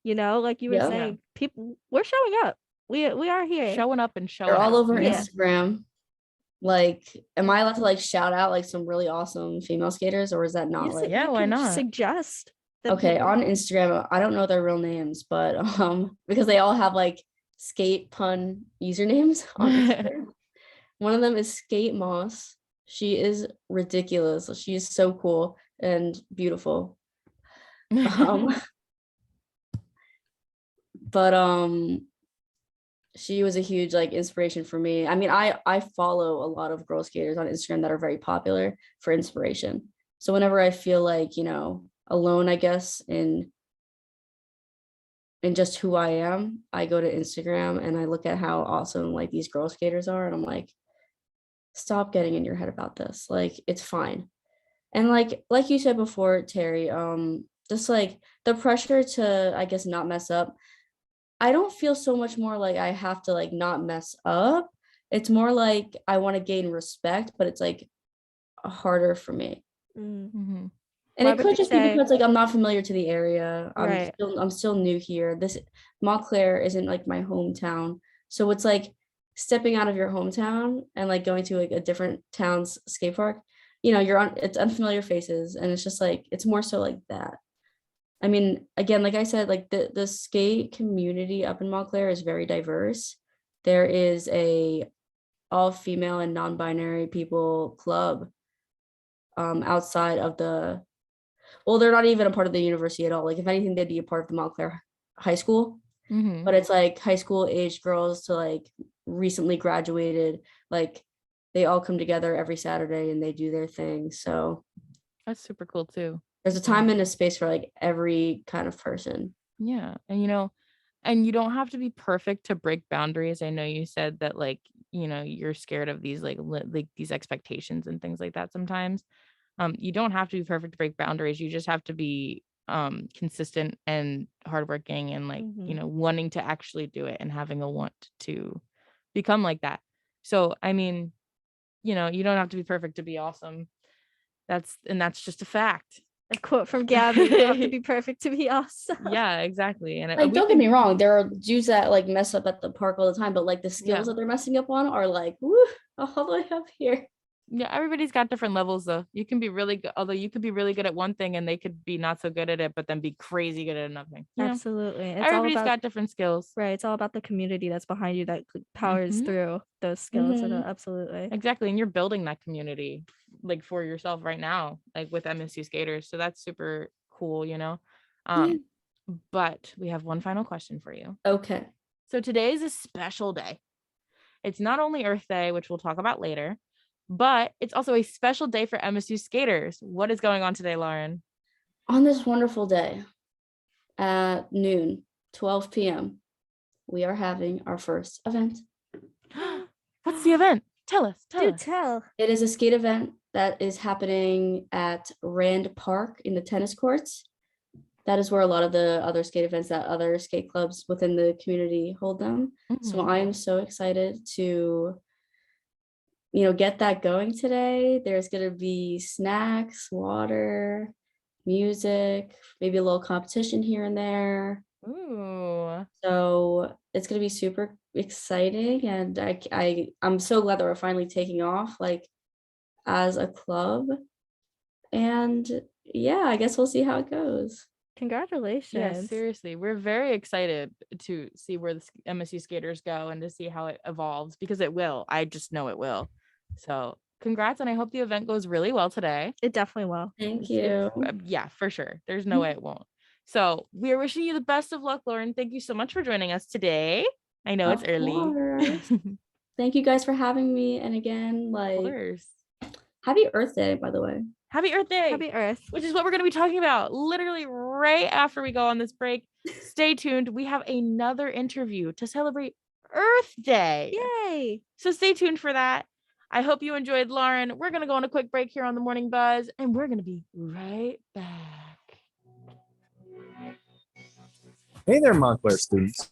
Like you were Yeah. saying, people, we're showing up. We are here. Showing up and showing They're all out. over Yeah. Instagram. Like, am I allowed to like shout out like some really awesome female skaters, or is that not like? Yeah, why not? Suggest Okay, on Instagram, I don't know their real names, but because they all have like skate pun usernames on Instagram. One of them is Skate Moss. She is ridiculous. She is so cool and beautiful. But she was a huge like inspiration for me. I mean, I follow a lot of girl skaters on Instagram that are very popular for inspiration. So whenever I feel like, you know, alone, I guess, in just who I am, I go to Instagram and I look at how awesome like these girl skaters are, and I'm like, stop getting in your head about this. Like, it's fine. And like you said before, Terry, just like the pressure to, I guess, not mess up. I don't feel so much more like I have to like not mess up. It's more like I want to gain respect, but it's like harder for me. Mm-hmm. And Why it would could you just be say- because like I'm not familiar to the area. Right. I'm still new here. This Montclair isn't like my hometown. So it's like stepping out of your hometown and like going to like a different town's skate park. You know, it's unfamiliar faces, and it's just like it's more so like that. I mean, again, like I said, like the skate community up in Montclair is very diverse. There is a all female and non-binary people club outside of well, they're not even a part of the university at all. Like, if anything, they'd be a part of the Montclair High School. But it's like high school aged girls to like recently graduated. Like, they all come together every Saturday and they do their thing. So that's super cool too. There's a time and a space for like every kind of person. Yeah. And you know, and you don't have to be perfect to break boundaries. I know you said that like, you know, you're scared of these like these expectations and things like that sometimes. You don't have to be perfect to break boundaries. You just have to be consistent and hardworking and like, you know, wanting to actually do it and having a want to become like that. So, I mean, you know, you don't have to be perfect to be awesome. That's just a fact. A quote from Gabi: "You don't have to be perfect to be awesome." Yeah, exactly. And Like, don't get me wrong, there are dudes that like mess up at the park all the time, but like the skills Yeah. that they're messing up on are like, woo, all the way up here. Yeah, everybody's got different levels though. You can be really good, although you could be really good at one thing and they could be not so good at it, but then be crazy good at another thing. You know? Absolutely. It's all Everybody's about, got different skills. right. It's all about the community that's behind you that powers through those skills. So absolutely. Exactly. And you're building that community like for yourself right now, like with MSU skaters. So that's super cool, you know? But we have one final question for you. Okay. So today is a special day. It's not only Earth Day, which we'll talk about later, but it's also a special day for MSU skaters. What is going on today, Lauren? On this wonderful day at noon, 12 p.m., we are having our first event. What's the event? Tell us. Tell. It is a skate event that is happening at Rand Park in the tennis courts. That is where a lot of the other skate events that other skate clubs within the community hold them. So I am so excited to, you know, get that going today. There's going to be snacks, water, music, maybe a little competition here and there. Ooh. So it's going to be super exciting. And I'm so glad that we're finally taking off like as a club. And yeah, I guess we'll see how it goes. Congratulations. Yeah, seriously. We're very excited to see where the MSU skaters go and to see how it evolves, because it will. I just know it will. So congrats. And I hope the event goes really well today. It definitely will. Thank you. Yeah, for sure. There's no way it won't. So we are wishing you the best of luck, Lauren. Thank you so much for joining us today. I know it's early. Thank you guys for having me. And again, like, happy Earth Day, by the way. Happy Earth Day. Happy Earth. Which is what we're going to be talking about literally right after we go on this break. Stay tuned. We have another interview to celebrate Earth Day. Yay. So stay tuned for that. I hope you enjoyed Lauren. We're going to go on a quick break here on the Morning Buzz, and we're going to be right back. Hey there, Montclair students.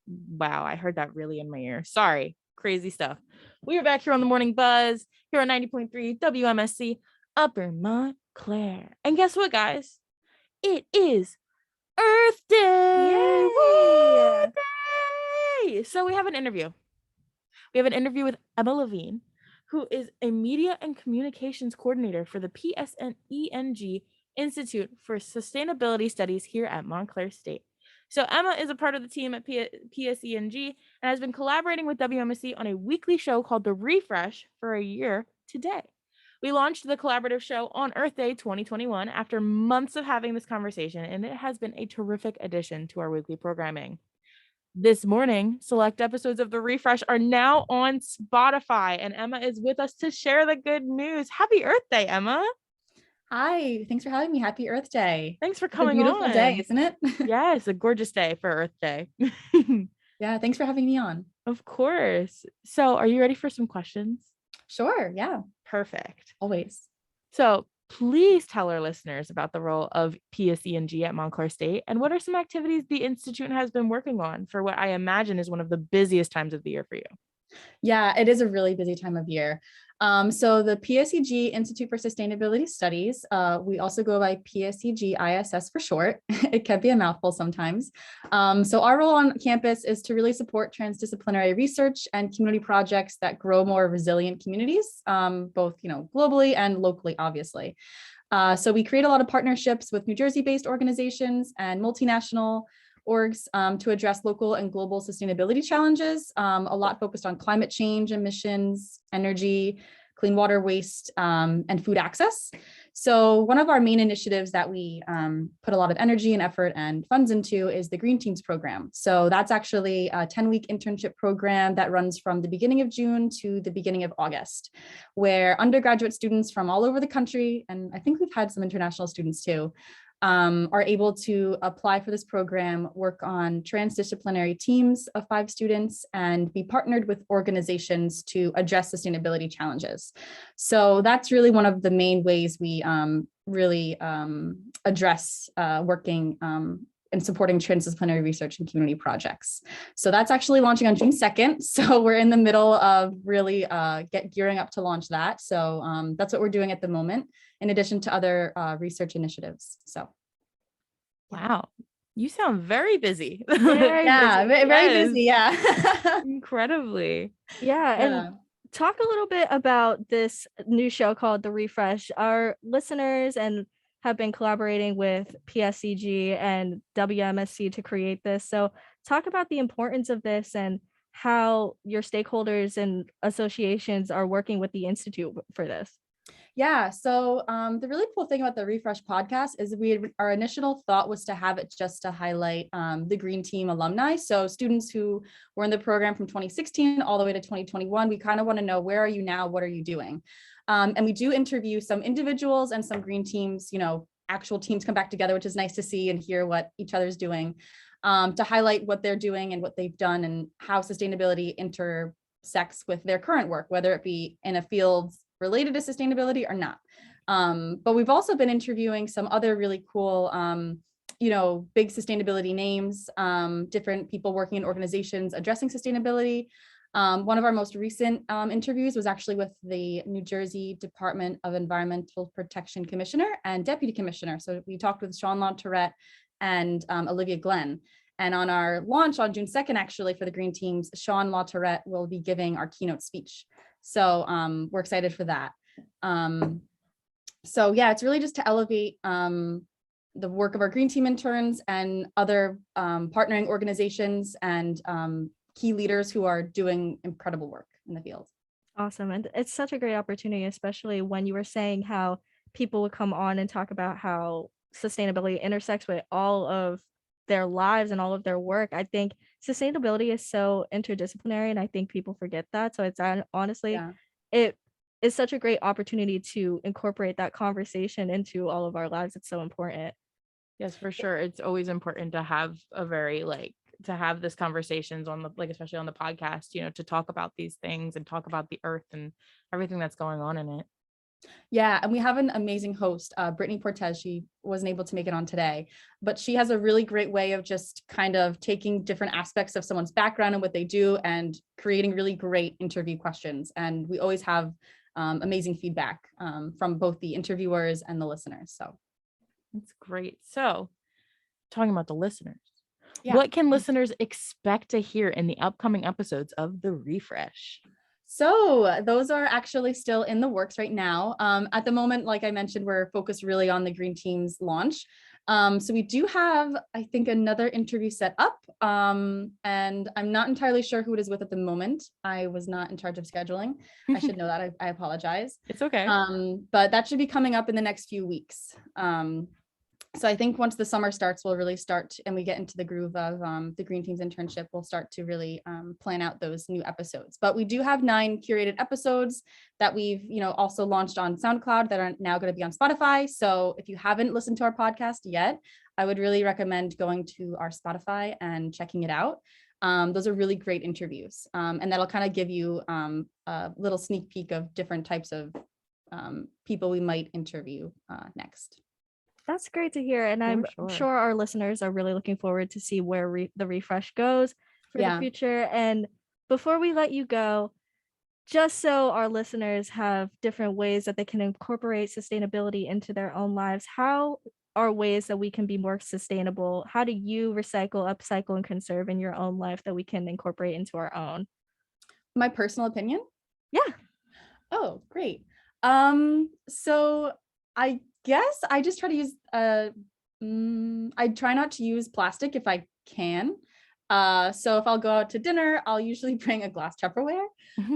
Wow, I heard that really in my ear. Sorry. Crazy stuff. We are back here on the Morning Buzz here on 90.3 WMSC Upper Montclair. And guess what, guys? It is Earth Day. Woo! Day! So we have an interview. We have an interview with Emma Levine, who is a media and communications coordinator for the PSNENG Institute for Sustainability Studies here at Montclair State. So Emma is a part of the team at PSENG and has been collaborating with WMSC on a weekly show called The Refresh for a year today. We launched the collaborative show on Earth Day 2021 after months of having this conversation, and it has been a terrific addition to our weekly programming. This morning, select episodes of The Refresh are now on Spotify, and Emma is with us to share the good news. Happy Earth Day, Emma. Hi, thanks for having me. Happy Earth Day. Thanks for It's a coming beautiful on. day, isn't it? Yes, a gorgeous day for Earth Day. Yeah, thanks for having me on. Of course. So are you ready for some questions? Sure, yeah. Perfect. Always. So please tell our listeners about the role of PSENG at Montclair State and what are some activities the Institute has been working on for what I imagine is one of the busiest times of the year for you. Yeah, it is a really busy time of year. So the PSEG Institute for Sustainability Studies, we also go by PSEG ISS for short. It can be a mouthful sometimes. So our role on campus is to really support transdisciplinary research and community projects that grow more resilient communities, both globally and locally, obviously. So we create a lot of partnerships with New Jersey-based organizations and multinational orgs to address local and global sustainability challenges, a lot focused on climate change, emissions, energy, clean water, waste, and food access. So one of our main initiatives that we put a lot of energy and effort and funds into is the Green Teams program. So that's actually a 10-week internship program that runs from the beginning of June to the beginning of August, where undergraduate students from all over the country, and I think we've had some international students too, are able to apply for this program, work on transdisciplinary teams of 5 students, and be partnered with organizations to address sustainability challenges. So that's really one of the main ways we really address working and supporting transdisciplinary research and community projects. So that's actually launching on June 2nd. So we're in the middle of really gearing up to launch that. So that's what we're doing at the moment, in addition to other research initiatives. So. Wow. You sound very busy. Yeah, very busy. Yeah. Incredibly. Yeah. And talk a little bit about this new show called The Refresh. Our listeners and have been collaborating with PSCG and WMSC to create this. So talk about the importance of this and how your stakeholders and associations are working with the Institute for this. Yeah, so the really cool thing about the Refresh podcast is our initial thought was to have it just to highlight the Green Team alumni. So students who were in the program from 2016 all the way to 2021, we kind of want to know, where are you now? What are you doing? And we do interview some individuals and some Green Teams, actual teams come back together, which is nice to see and hear what each other's doing, to highlight what they're doing and what they've done and how sustainability intersects with their current work, whether it be in a field related to sustainability or not. But we've also been interviewing some other really cool, big sustainability names, different people working in organizations addressing sustainability. One of our most recent interviews was actually with the New Jersey Department of Environmental Protection Commissioner and Deputy Commissioner. So we talked with Sean LaTourette and Olivia Glenn. And on our launch on June 2nd, actually, for the Green Teams, Sean LaTourette will be giving our keynote speech. So we're excited for that. So yeah, it's really just to elevate the work of our Green Team interns and other partnering organizations and key leaders who are doing incredible work in the field. Awesome. And it's such a great opportunity, especially when you were saying how people would come on and talk about how sustainability intersects with all of their lives and all of their work. I think sustainability is so interdisciplinary, and I think people forget that. So it's honestly, it is such a great opportunity to incorporate that conversation into all of our lives. It's so important. Yes, for sure. It's always important to have to have this conversations on especially on the podcast, to talk about these things and talk about the earth and everything that's going on in it. Yeah, and we have an amazing host, Brittany Portez. She wasn't able to make it on today, but she has a really great way of just kind of taking different aspects of someone's background and what they do and creating really great interview questions. And we always have amazing feedback from both the interviewers and the listeners. So That's great. So, talking about the listeners, Yeah. what can listeners expect to hear in the upcoming episodes of The Refresh? So those are actually still in the works right now. At the moment, like I mentioned, we're focused really on the Green Team's launch. So we do have, I think, another interview set up, and I'm not entirely sure who it is with at the moment. I was not in charge of scheduling. I should know that. I apologize. It's okay. But that should be coming up in the next few weeks. So I think once the summer starts, we'll really start and we get into the groove of the Green Team's internship, we'll start to really plan out those new episodes. But we do have 9 curated episodes that we've, also launched on SoundCloud that are now going to be on Spotify. So if you haven't listened to our podcast yet, I would really recommend going to our Spotify and checking it out. Those are really great interviews. And that'll kind of give you a little sneak peek of different types of people we might interview next. That's great to hear. And I'm sure our listeners are really looking forward to see where the refresh goes for the future. And before we let you go, just so our listeners have different ways that they can incorporate sustainability into their own lives, how are ways that we can be more sustainable? How do you recycle, upcycle, and conserve in your own life that we can incorporate into our own? My personal opinion? Yeah. Oh, great. So I guess I just try to use, I try not to use plastic if I can. So if I'll go out to dinner, I'll usually bring a glass Tupperware.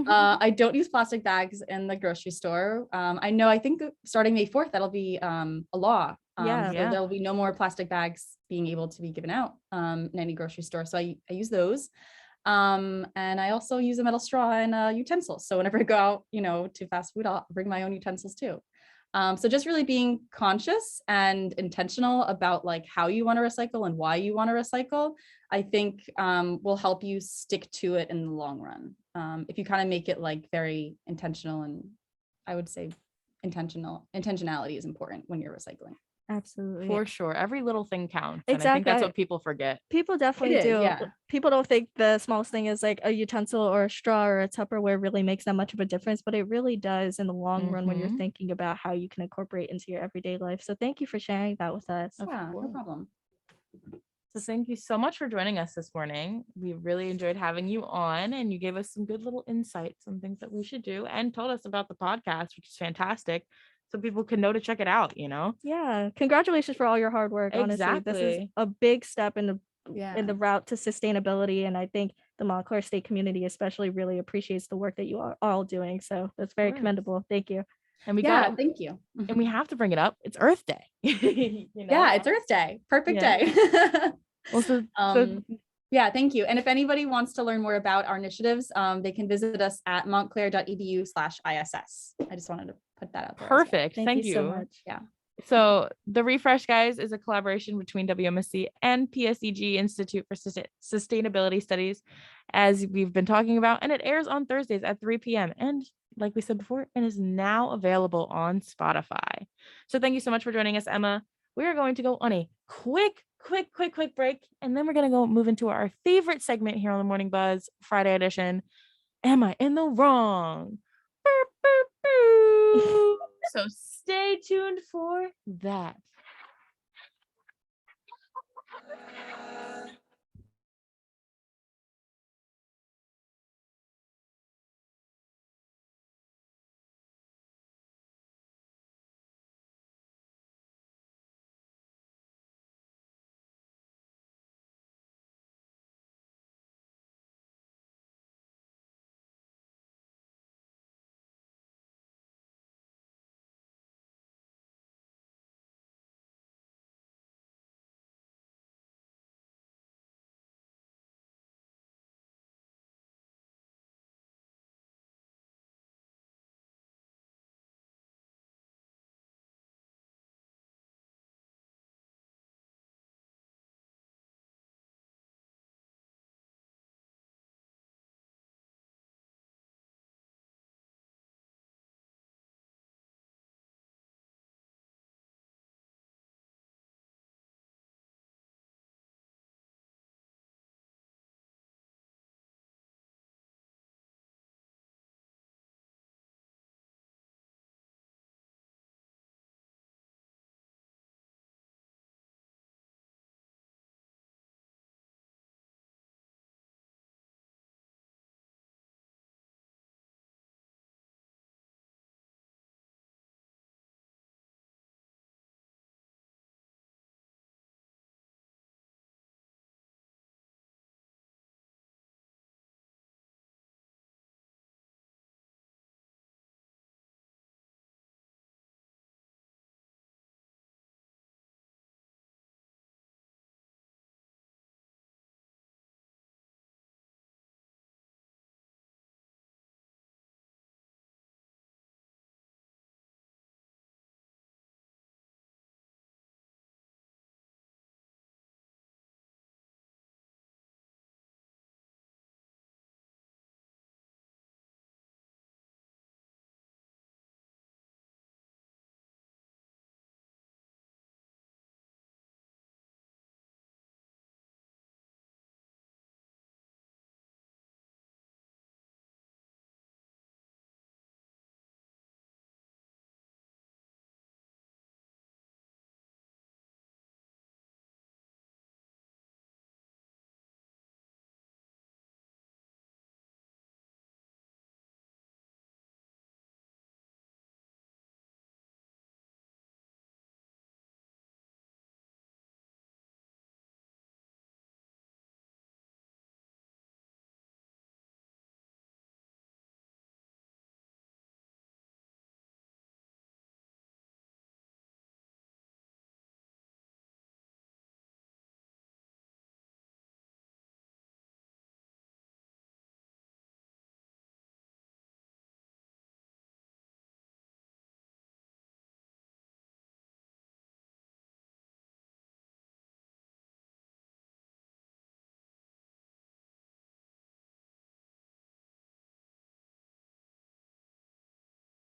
I don't use plastic bags in the grocery store. I think starting May 4th, that'll be a law. So there'll be no more plastic bags being able to be given out in any grocery store. So I use those. And I also use a metal straw and utensils. So whenever I go out, to fast food, I'll bring my own utensils too. So just really being conscious and intentional about like how you want to recycle and why you want to recycle, I think will help you stick to it in the long run. If you kind of make it like very intentional, and I would say intentionality is important when you're recycling. Absolutely. For sure. Every little thing counts. Exactly. And I think that's what people forget. People definitely do. Yeah. People don't think the smallest thing is like a utensil or a straw or a Tupperware really makes that much of a difference, but it really does in the long run when you're thinking about how you can incorporate into your everyday life. So thank you for sharing that with us. Yeah, no problem. So thank you so much for joining us this morning. We really enjoyed having you on, and you gave us some good little insights on things that we should do and told us about the podcast, which is fantastic. So people can know to check it out, Yeah. Congratulations for all your hard work. Honestly, this is a big step in the route to sustainability. And I think the Montclair State community especially really appreciates the work that you are all doing. So that's very commendable. Thank you. And thank you. And we have to bring it up. It's Earth Day. Yeah, it's Earth Day. Perfect day. Yeah, thank you. And if anybody wants to learn more about our initiatives, they can visit us at montclair.edu/ISS. I just wanted to put that out there. Perfect. Well. Thank you so much. Yeah. So the Refresh, guys, is a collaboration between WMSC and PSEG Institute for Sustainability Studies, as we've been talking about, and it airs on Thursdays at 3 p.m. And like we said before, it is now available on Spotify. So thank you so much for joining us, Emma. We are going to go on a quick break, and then we're going to go move into our favorite segment here on the Morning Buzz Friday edition. Am I in the wrong? So stay tuned for that.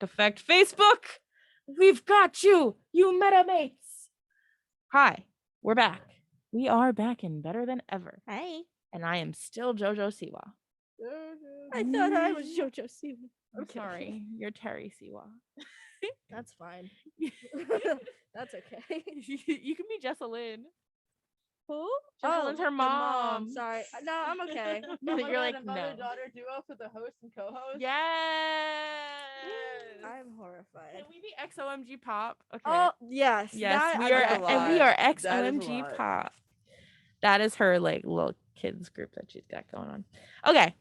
Effect Facebook. We've got you, you meta mates. Hi, we're back. We are back and better than ever. Hey. And I am still JoJo Siwa. I thought I was JoJo Siwa. I'm sorry, you're Terry Siwa. That's fine. That's okay. You can be Jessalyn. Who? Jessalyn's her the mom. Sorry. No, I'm okay. You're like, no. mother-daughter duo for the host and co-host. Yes. I'm horrified. Can we be XOMG Pop? Okay. Oh yes. Yes, that we I are, like a and we lot. are That is a XOMG lot. Pop. That is her like little kids group that she's got going on. Okay,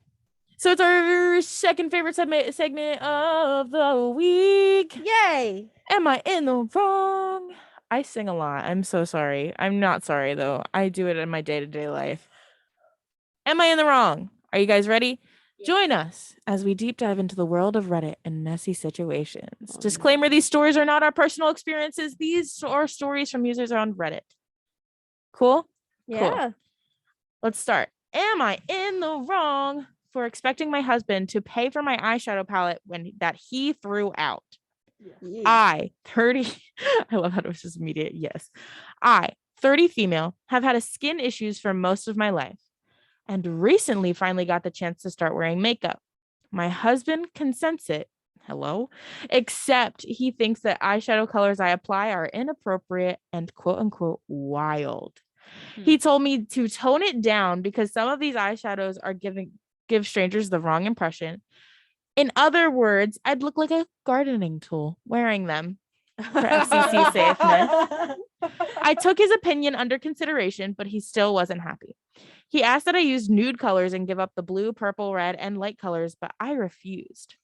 so it's our second favorite segment of the week. Yay! Am I in the wrong? I sing a lot. I'm so sorry. I'm not sorry though. I do it in my day-to-day life. Am I in the wrong? Are you guys ready? Join us as we deep dive into the world of Reddit and messy situations. Disclaimer, these stories are not our personal experiences. These are stories from users on Reddit. Cool? Yeah. Cool. Let's start. Am I in the wrong for expecting my husband to pay for my eyeshadow palette that he threw out? Yeah. I, 30, I love how it was just immediate. Yes. I, 30 female, have had a skin issues for most of my life and recently finally got the chance to start wearing makeup. My husband consents it. Hello. Except he thinks that eyeshadow colors I apply are inappropriate and quote unquote wild. He told me to tone it down because some of these eyeshadows are give strangers the wrong impression. In other words, I'd look like a gardening tool wearing them for FCC safeness. I took his opinion under consideration, but he still wasn't happy. He asked that I use nude colors and give up the blue, purple, red, and light colors, but I refused.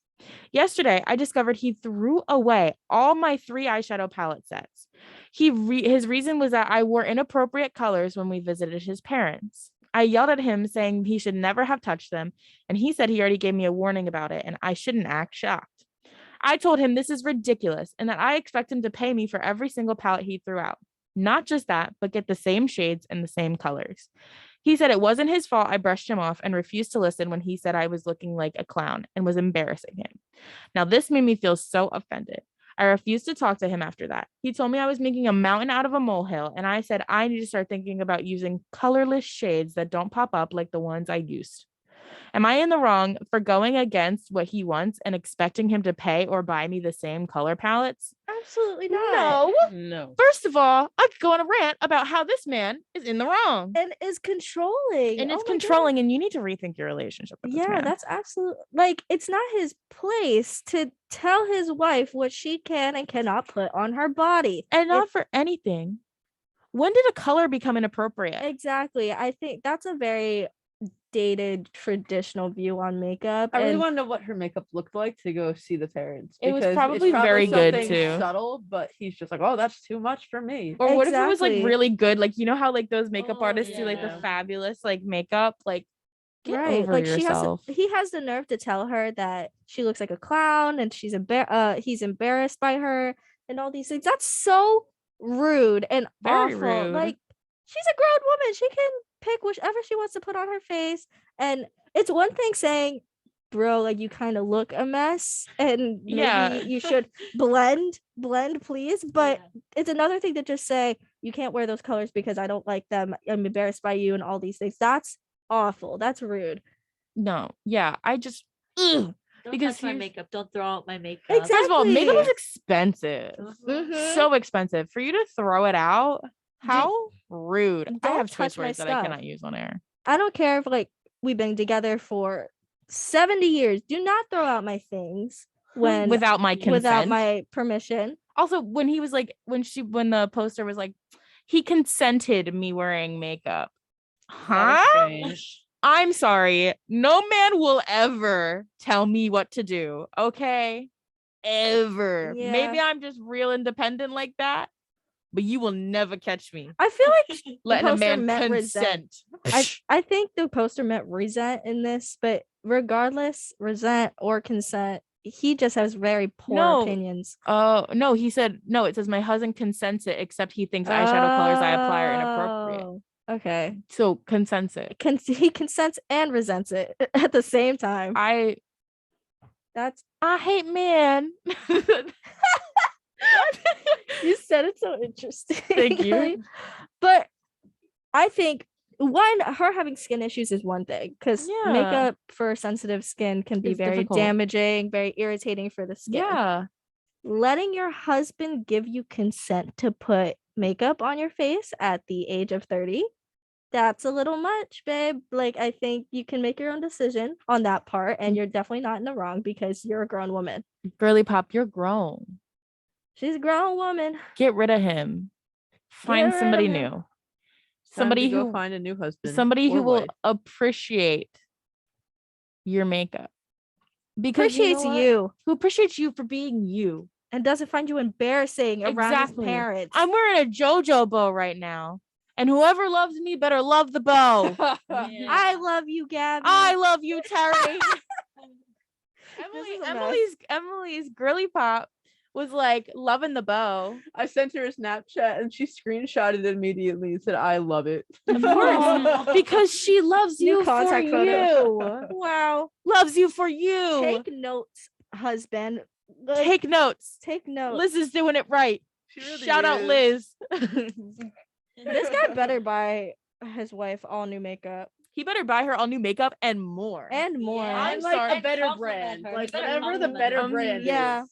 Yesterday, I discovered he threw away all my 3 eyeshadow palette sets. His reason was that I wore inappropriate colors when we visited his parents. I yelled at him saying he should never have touched them, and he said he already gave me a warning about it and I shouldn't act shocked. I told him this is ridiculous and that I expect him to pay me for every single palette he threw out. Not just that, but get the same shades and the same colors. He said it wasn't his fault I brushed him off and refused to listen when he said I was looking like a clown and was embarrassing him. Now, this made me feel so offended. I refused to talk to him after that. He told me I was making a mountain out of a molehill, and I said I need to start thinking about using colorless shades that don't pop up like the ones I used. Am I in the wrong for going against what he wants and expecting him to pay or buy me the same color palettes? Absolutely not. No. First of all, I could go on a rant about how this man is in the wrong. And is controlling. And it's Oh my controlling, and you need to rethink your relationship with this Yeah, man. that's absolute. Like, it's not his place to tell his wife what she can and cannot put on her body. And not for anything. When did a color become inappropriate? Exactly. I think that's a very dated traditional view on makeup. I really and want to know what her makeup looked like to go see the parents. It was because it's probably very good, something too. subtle, but he's just like, oh, that's too much for me. Or what if it was like Exactly. really good? Like, you know how like those makeup artists do like the yeah. fabulous like makeup? Like, get right, over like yourself. he has the nerve to tell her that she looks like a clown and he's embarrassed by her and all these things. That's so rude and Very awful. rude. Like, she's a grown woman. She can pick whichever she wants to put on her face. And it's one thing saying, bro, like, you kind of look a mess and maybe Yeah. you should blend please. But it's another thing to just say you can't wear those colors because I don't like them. I'm embarrassed by you and all these things. That's awful. That's rude. No, yeah, I just Don't because touch my here's- makeup. Don't throw out my makeup. Exactly. First of all, makeup is expensive. Mhm. So expensive. For you to throw it out, how rude. I don't have choice touch my words that I stuff. cannot use on air. I don't care if like we've been together for 70 years. Do not throw out my things when Without my consent. without my permission. Also, when he was like, when the poster was like, he consented me wearing makeup. Huh? I'm sorry. No man will ever tell me what to do. Okay. Ever. Yeah. Maybe I'm just real independent like that, but you will never catch me I feel like the letting a poster man meant resent. consent. I think the poster meant resent in this, but regardless, resent or consent, he just has very poor No. opinions. Oh, no, he said, no, it says my husband consents it, except he thinks eyeshadow colors I apply are inappropriate. Oh, okay. So consents it. He consents and resents it at the same time. I I hate men. You said it so interesting. Thank you. But I think one, her having skin issues is one thing, because Yeah. makeup for sensitive skin can be It's very difficult. damaging, very irritating for the skin. Yeah. Letting your husband give you consent to put makeup on your face at the age of 30, that's a little much, babe. Like, I think you can make your own decision on that part, and you're definitely not in the wrong because you're a grown woman. Girly pop, you're grown. She's a grown woman. Get rid of him. Find rid somebody of him. new. Somebody Somebody go who find a new husband. somebody or who will wife. appreciate your makeup. Because Appreciates you, know what? you Who appreciates you for being you. and doesn't find you embarrassing around his Exactly. parents. I'm wearing a JoJo bow right now. And whoever loves me better love the bow. I love you, Gabi. I love you, Terry. This is a mess. Emily's girly pop was like loving the bow. I sent her a Snapchat and she screenshotted it immediately and said, I love it. Of course, because she loves New you for contact photo. you. Wow. Loves you for you. Take notes, husband. Like, Take notes. take notes. Liz is doing it right. She really Shout out is. Liz. This guy better buy his wife all new makeup He better buy her all new makeup and more. and more. I'm And like sorry. a better Compliment brand. her. Like Better whatever the compliment better her. brand Yeah.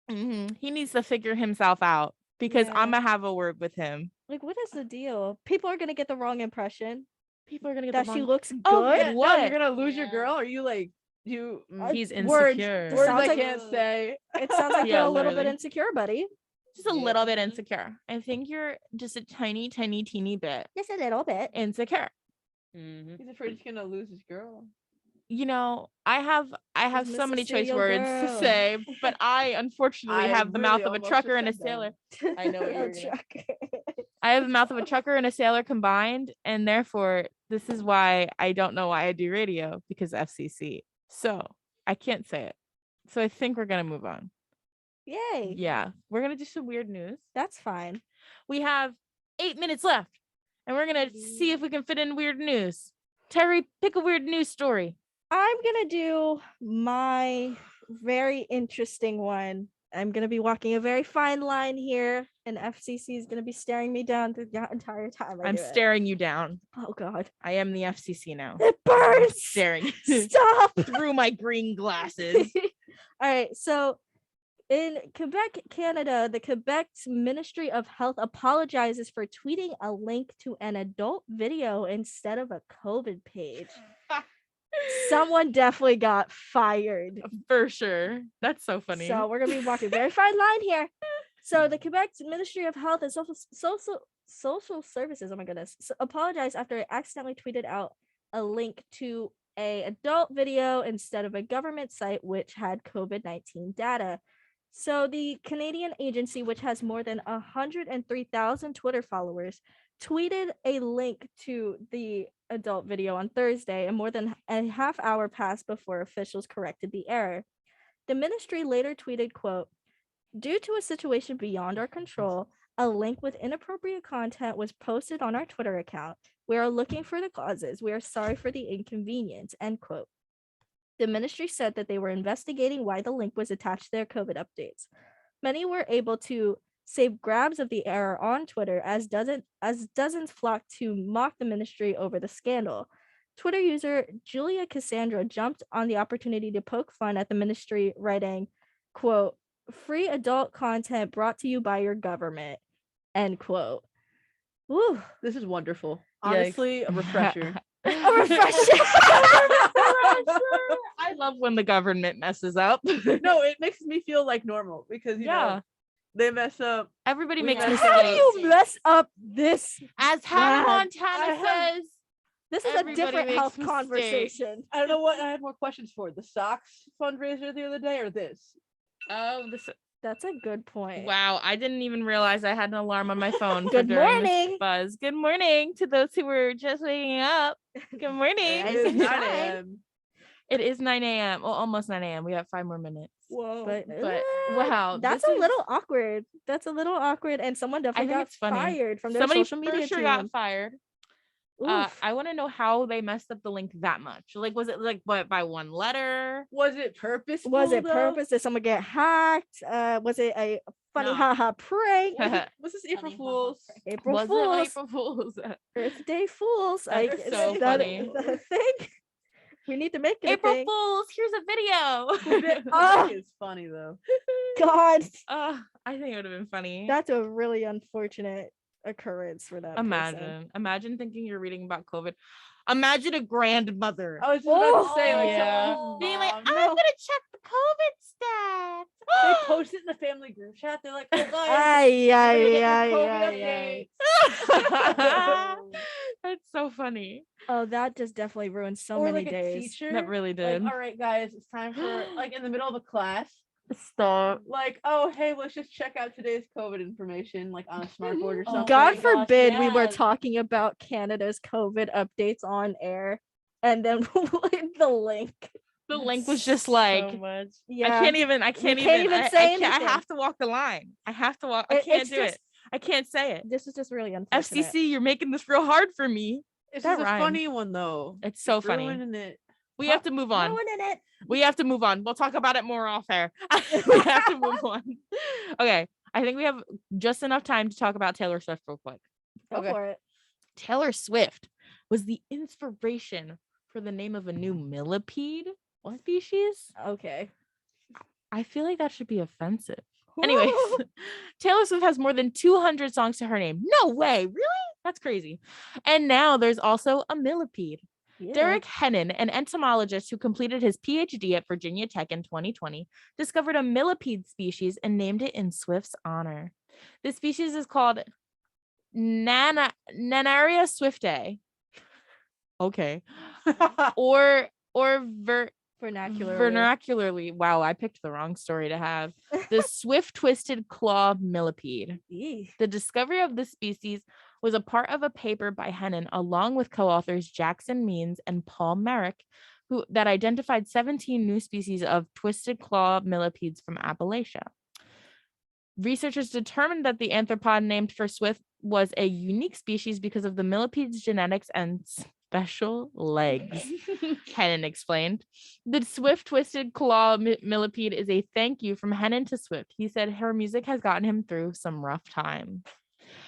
is. He needs to figure himself out because Yeah. I'm gonna have a word with him. Like, what is the deal? People are gonna get the wrong impression People are gonna get that the she wrong- looks good. Oh, Yeah, no, What? you're gonna lose your Yeah. girl? Are you like you He's words, insecure. words Sounds I like- can't say. It sounds like Yeah, you're a little bit literally. insecure, buddy. Just a little bit insecure. I think you're just a tiny, teeny bit Just a little bit. insecure. He's afraid he's gonna lose his girl. You know, I have She's so many choice Mississippi words to girl. say, but I unfortunately I have the mouth really of a almost trucker just and a said that. sailor. I know what A you're gonna- trucker. I have the mouth of a trucker and a sailor combined, and therefore this is why I don't know why I do radio, because FCC. So I can't say it. So I think we're gonna move on. Yay. Yeah, we're gonna do some weird news. That's fine. We have 8 minutes left, and we're gonna see if we can fit in weird news. Terry, pick a weird news story. I'm gonna do my very interesting one. I'm gonna be walking a very fine line here, and FCC is gonna be staring me down the entire time. I'm do it. staring you down. Oh God, I am the FCC now. it burns. Staring Stop. through my green glasses. All right, so in Quebec, Canada, the Quebec's Ministry of Health apologizes for tweeting a link to an adult video instead of a COVID page. Someone definitely got fired. For sure. That's so funny. So we're gonna be walking a very fine line here. So the Quebec's Ministry of Health and Social Services, oh my goodness, apologized after it accidentally tweeted out a link to a adult video instead of a government site which had COVID-19 data. So the Canadian agency, which has more than 103,000 Twitter followers, tweeted a link to the adult video on Thursday, and more than a half hour passed before officials corrected the error. The ministry later tweeted, quote, "Due to a situation beyond our control, a link with inappropriate content was posted on our Twitter account. We are looking for the causes. We are sorry for the inconvenience," end quote. The ministry said that they were investigating why the link was attached to their COVID updates. Many were able to save grabs of the error on Twitter as dozens flocked to mock the ministry over the scandal. Twitter user Julia Cassandra jumped on the opportunity to poke fun at the ministry, writing, quote, "Free adult content brought to you by your government," end quote. Woo. This is wonderful. Yikes. Honestly, a refresher. A refresher. I love when the government messes up. No, it makes me feel like normal because you know they mess up. Everybody We makes mess mistakes. How do you mess up this? As Hannah bad? Montana says, This is a everybody different makes health mistakes. conversation. I don't know what I have more questions for. The socks fundraiser the other day or this? Oh, this. That's a good point. Wow, I didn't even realize I had an alarm on my phone. for Good during this morning. buzz. Good morning to those who were just waking up. Good morning. Rise It is and 9 shine. a.m. It is 9 a.m. Well, almost 9 a.m. We have 5 more minutes. Whoa. But wow, that's this a is- little awkward. That's a little awkward, and someone definitely think got it's funny. fired from their Somebody social for media sure team. got fired. I want to know how they messed up the link that much. Like, was it like by one letter? Was it purposeful? Was it though? purpose? Did someone get hacked? Was it a funny No. haha prank? Was this April Fool's? April Was Fools. it April Fools? Earth Day Fools. Like, That's is so that funny. a thing? We need to make it April a thing. Fools, here's a video. Oh. It's funny though. God, I think it would have been funny. that's a really unfortunate occurrence for that person. Imagine thinking you're reading about COVID. Imagine a grandmother. I was just about to say, like, yeah. being like, I'm gonna check the COVID stats. they post it in the family group chat. They're like, oh guys, Ay, ay, we're gonna get ay, the ay, COVID ay. updates. That's so funny. Oh, that just definitely ruined so Or many like a days. teacher, That really did. Like, all right, guys, it's time for like in the middle of a class. Stop. Like, oh hey, let's just check out today's COVID information, like on a smart board or something. God my gosh, forbid we were yeah. talking about Canada's COVID updates on air, and then the link. The link was just like, much. Yeah, I can't even can't even say I anything. have to walk the line. I have to walk. I It- can't it's do just- it. I can't say it. This is just really unfortunate. FCC, you're making this real hard for me. This That is a rhymed. funny one though. It's so funny. Ruining it. We have to move on. Ruining it. We have to move on. We'll talk about it more off air. We have to move on. Okay. I think we have just enough time to talk about Taylor Swift real quick. Go Okay. for it. Taylor Swift was the inspiration for the name of a new millipede species. Okay. I feel like that should be offensive. Anyways, Taylor Swift has more than 200 songs to her name. No way. Really? That's crazy. And now there's also a millipede. Yeah. Derek Hennon, an entomologist who completed his PhD at Virginia Tech in 2020, discovered a millipede species and named it in Swift's honor. The species is called Nanaria swiftae. Okay. or vernacularly. Wow, I picked the wrong story to have. The swift twisted claw millipede. Eeh. The discovery of this species was a part of a paper by Hennon along with co-authors Jackson Means and Paul Merrick, that identified 17 new species of twisted claw millipedes from Appalachia. Researchers determined that the arthropod named for Swift was a unique species because of the millipede's genetics and special legs. Hennon explained. The Swift twisted claw millipede is a thank you from Hennon to Swift. He said her music has gotten him through some rough times.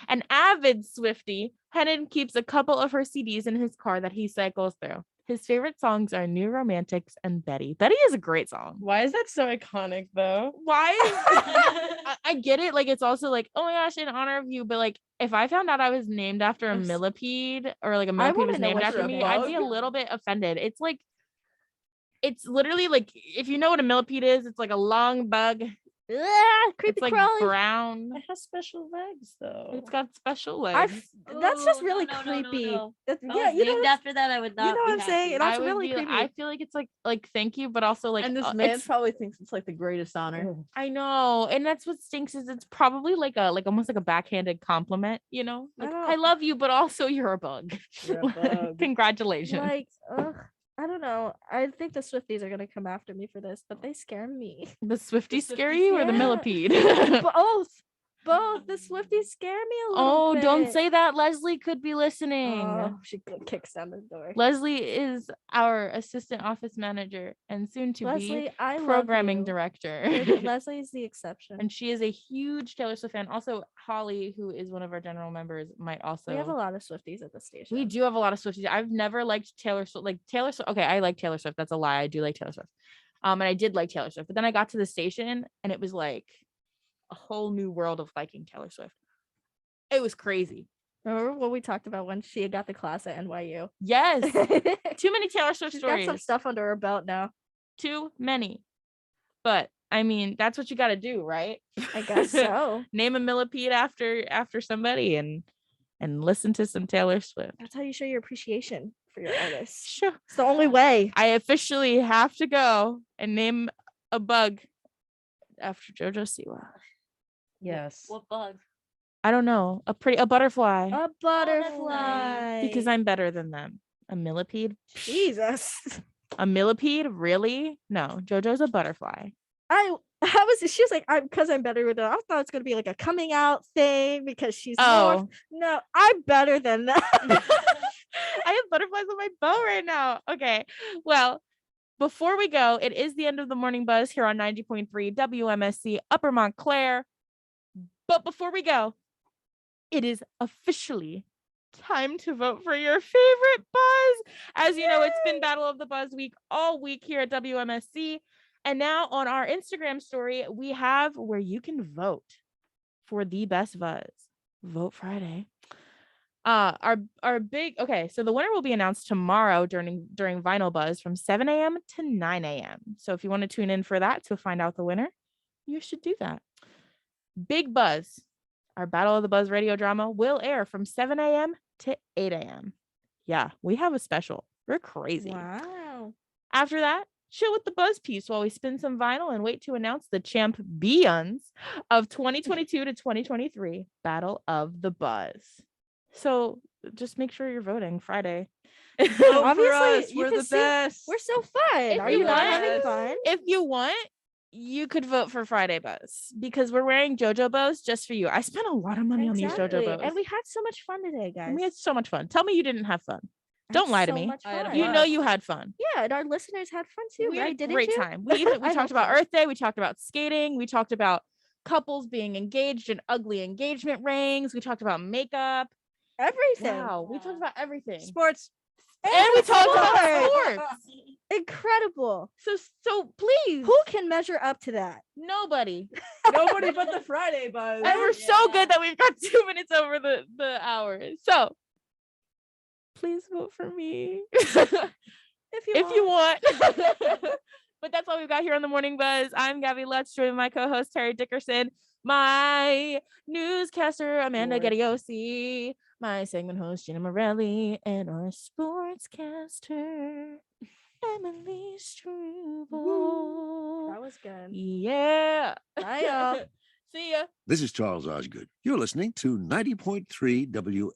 An avid Swiftie, Hennon keeps a couple of her CDs in his car that he cycles through. His favorite songs are New Romantics and Betty. Betty is a great song. Why is that so iconic though? Why? I get it. Like, it's also like, oh my gosh, in honor of you. But like, if I found out I was named after a millipede or like a millipede wanna was know named what's after a me, I'd be a bug. little bit offended. It's like, it's literally like, if you know what a millipede is, it's like a long bug. Creepy It's like crawly. brown. It has special legs though. It's got special legs. That's just Ooh, really no. creepy. If That's, I yeah, was you know, named after that, I would not. you know be what I'm saying? happy. That's I would really be- creepy. I feel like it's like thank you, but also like And this man it's- probably thinks it's like the greatest honor. I know, and that's what stinks is it's probably like almost like a backhanded compliment, you know? I Like, don't- I love you, but also you're a bug. You're a bug. Congratulations. like, I don't know. I think the Swifties are gonna come after me for this, but they scare me. The Swifties The scare Swifties, you or the yeah. millipede? Both. The Swifties scare me a little Oh, bit. don't say that. Leslie could be listening. Oh, she kicks down the door. Leslie is our assistant office manager and soon to Leslie, be I love programming you. director. Leslie's the exception. And she is a huge Taylor Swift fan. Also, Holly, who is one of our general members, might also. We have a lot of Swifties at the station. We do have a lot of Swifties. I've never liked Taylor Swift. Like Taylor Swift. Okay, I like Taylor Swift. That's a lie. I do like Taylor Swift. And I did like Taylor Swift. But then I got to the station and it was like a whole new world of liking Taylor Swift. It was crazy. Remember what we talked about when she got the class at NYU? Yes. She's Too many Taylor Swift got some stories. stuff under her belt now. Too many. But I mean, that's what you got to do, right? I guess so. Name a millipede after somebody and listen to some Taylor Swift. That's how you show your appreciation for your artists. Sure. It's the only way. I officially have to go and name a bug after JoJo Siwa. Yes. What bug? I don't know. A butterfly. A butterfly. Because I'm better than them. A millipede? Jesus. A millipede? Really? No. JoJo's a butterfly. she was like, because I'm better with it. I thought it's gonna be like a coming out thing because she's more. No, I'm better than that. I have butterflies on my bow right now. Okay. Well, before we go, it is the end of the morning buzz here on 90.3 WMSC Upper Montclair. But before we go, it is officially time to vote for your favorite buzz. As you know, it's been Battle of the Buzz week all week here at WMSC. And now on our Instagram story, we have where you can vote for the best buzz. Vote Friday. Our big so the winner will be announced tomorrow during Vinyl Buzz from 7 a.m. to 9 a.m. So if you want to tune in for that to find out the winner, you should do that. Big Buzz, our Battle of the Buzz radio drama, will air from 7 a.m. to 8 a.m. Yeah, we have a special. We're crazy. Wow. After that, chill with the Buzz piece while we spin some vinyl and wait to announce the champions of 2022 to 2023 Battle of the Buzz. So just make sure you're voting Friday. Obviously, we're the best. We're so fun. Are you not having fun? If you want, you could vote for Friday Buzz because we're wearing JoJo bows just for you. I spent a lot of money on these JoJo bows. And we had so much fun today, guys. And we had so much fun. Tell me you didn't have fun. Don't lie to me. You know you had fun. Yeah, and our listeners had fun too, We right? had a Didn't great you? time. We talked about Earth Day. We talked about skating. We talked about couples being engaged in ugly engagement rings. We talked about makeup. Everything. Wow, we talked about everything. Sports. And we talked about sports. Incredible. So please. Who can measure up to that? Nobody. Nobody but the Friday Buzz. And we're so good that we've got 2 minutes over the hour. So please vote for me. if you want. But that's all we've got here on the Morning Buzz. I'm Gabi Lutz, joined by my co-host Terry Dickerson, my newscaster Amanda Gediosi, my segment host Gina Morelli, and our sportscaster Emily Struble. That was good. Yeah. Bye, y'all. See ya. This is Charles Osgood. You're listening to 90.3 WM.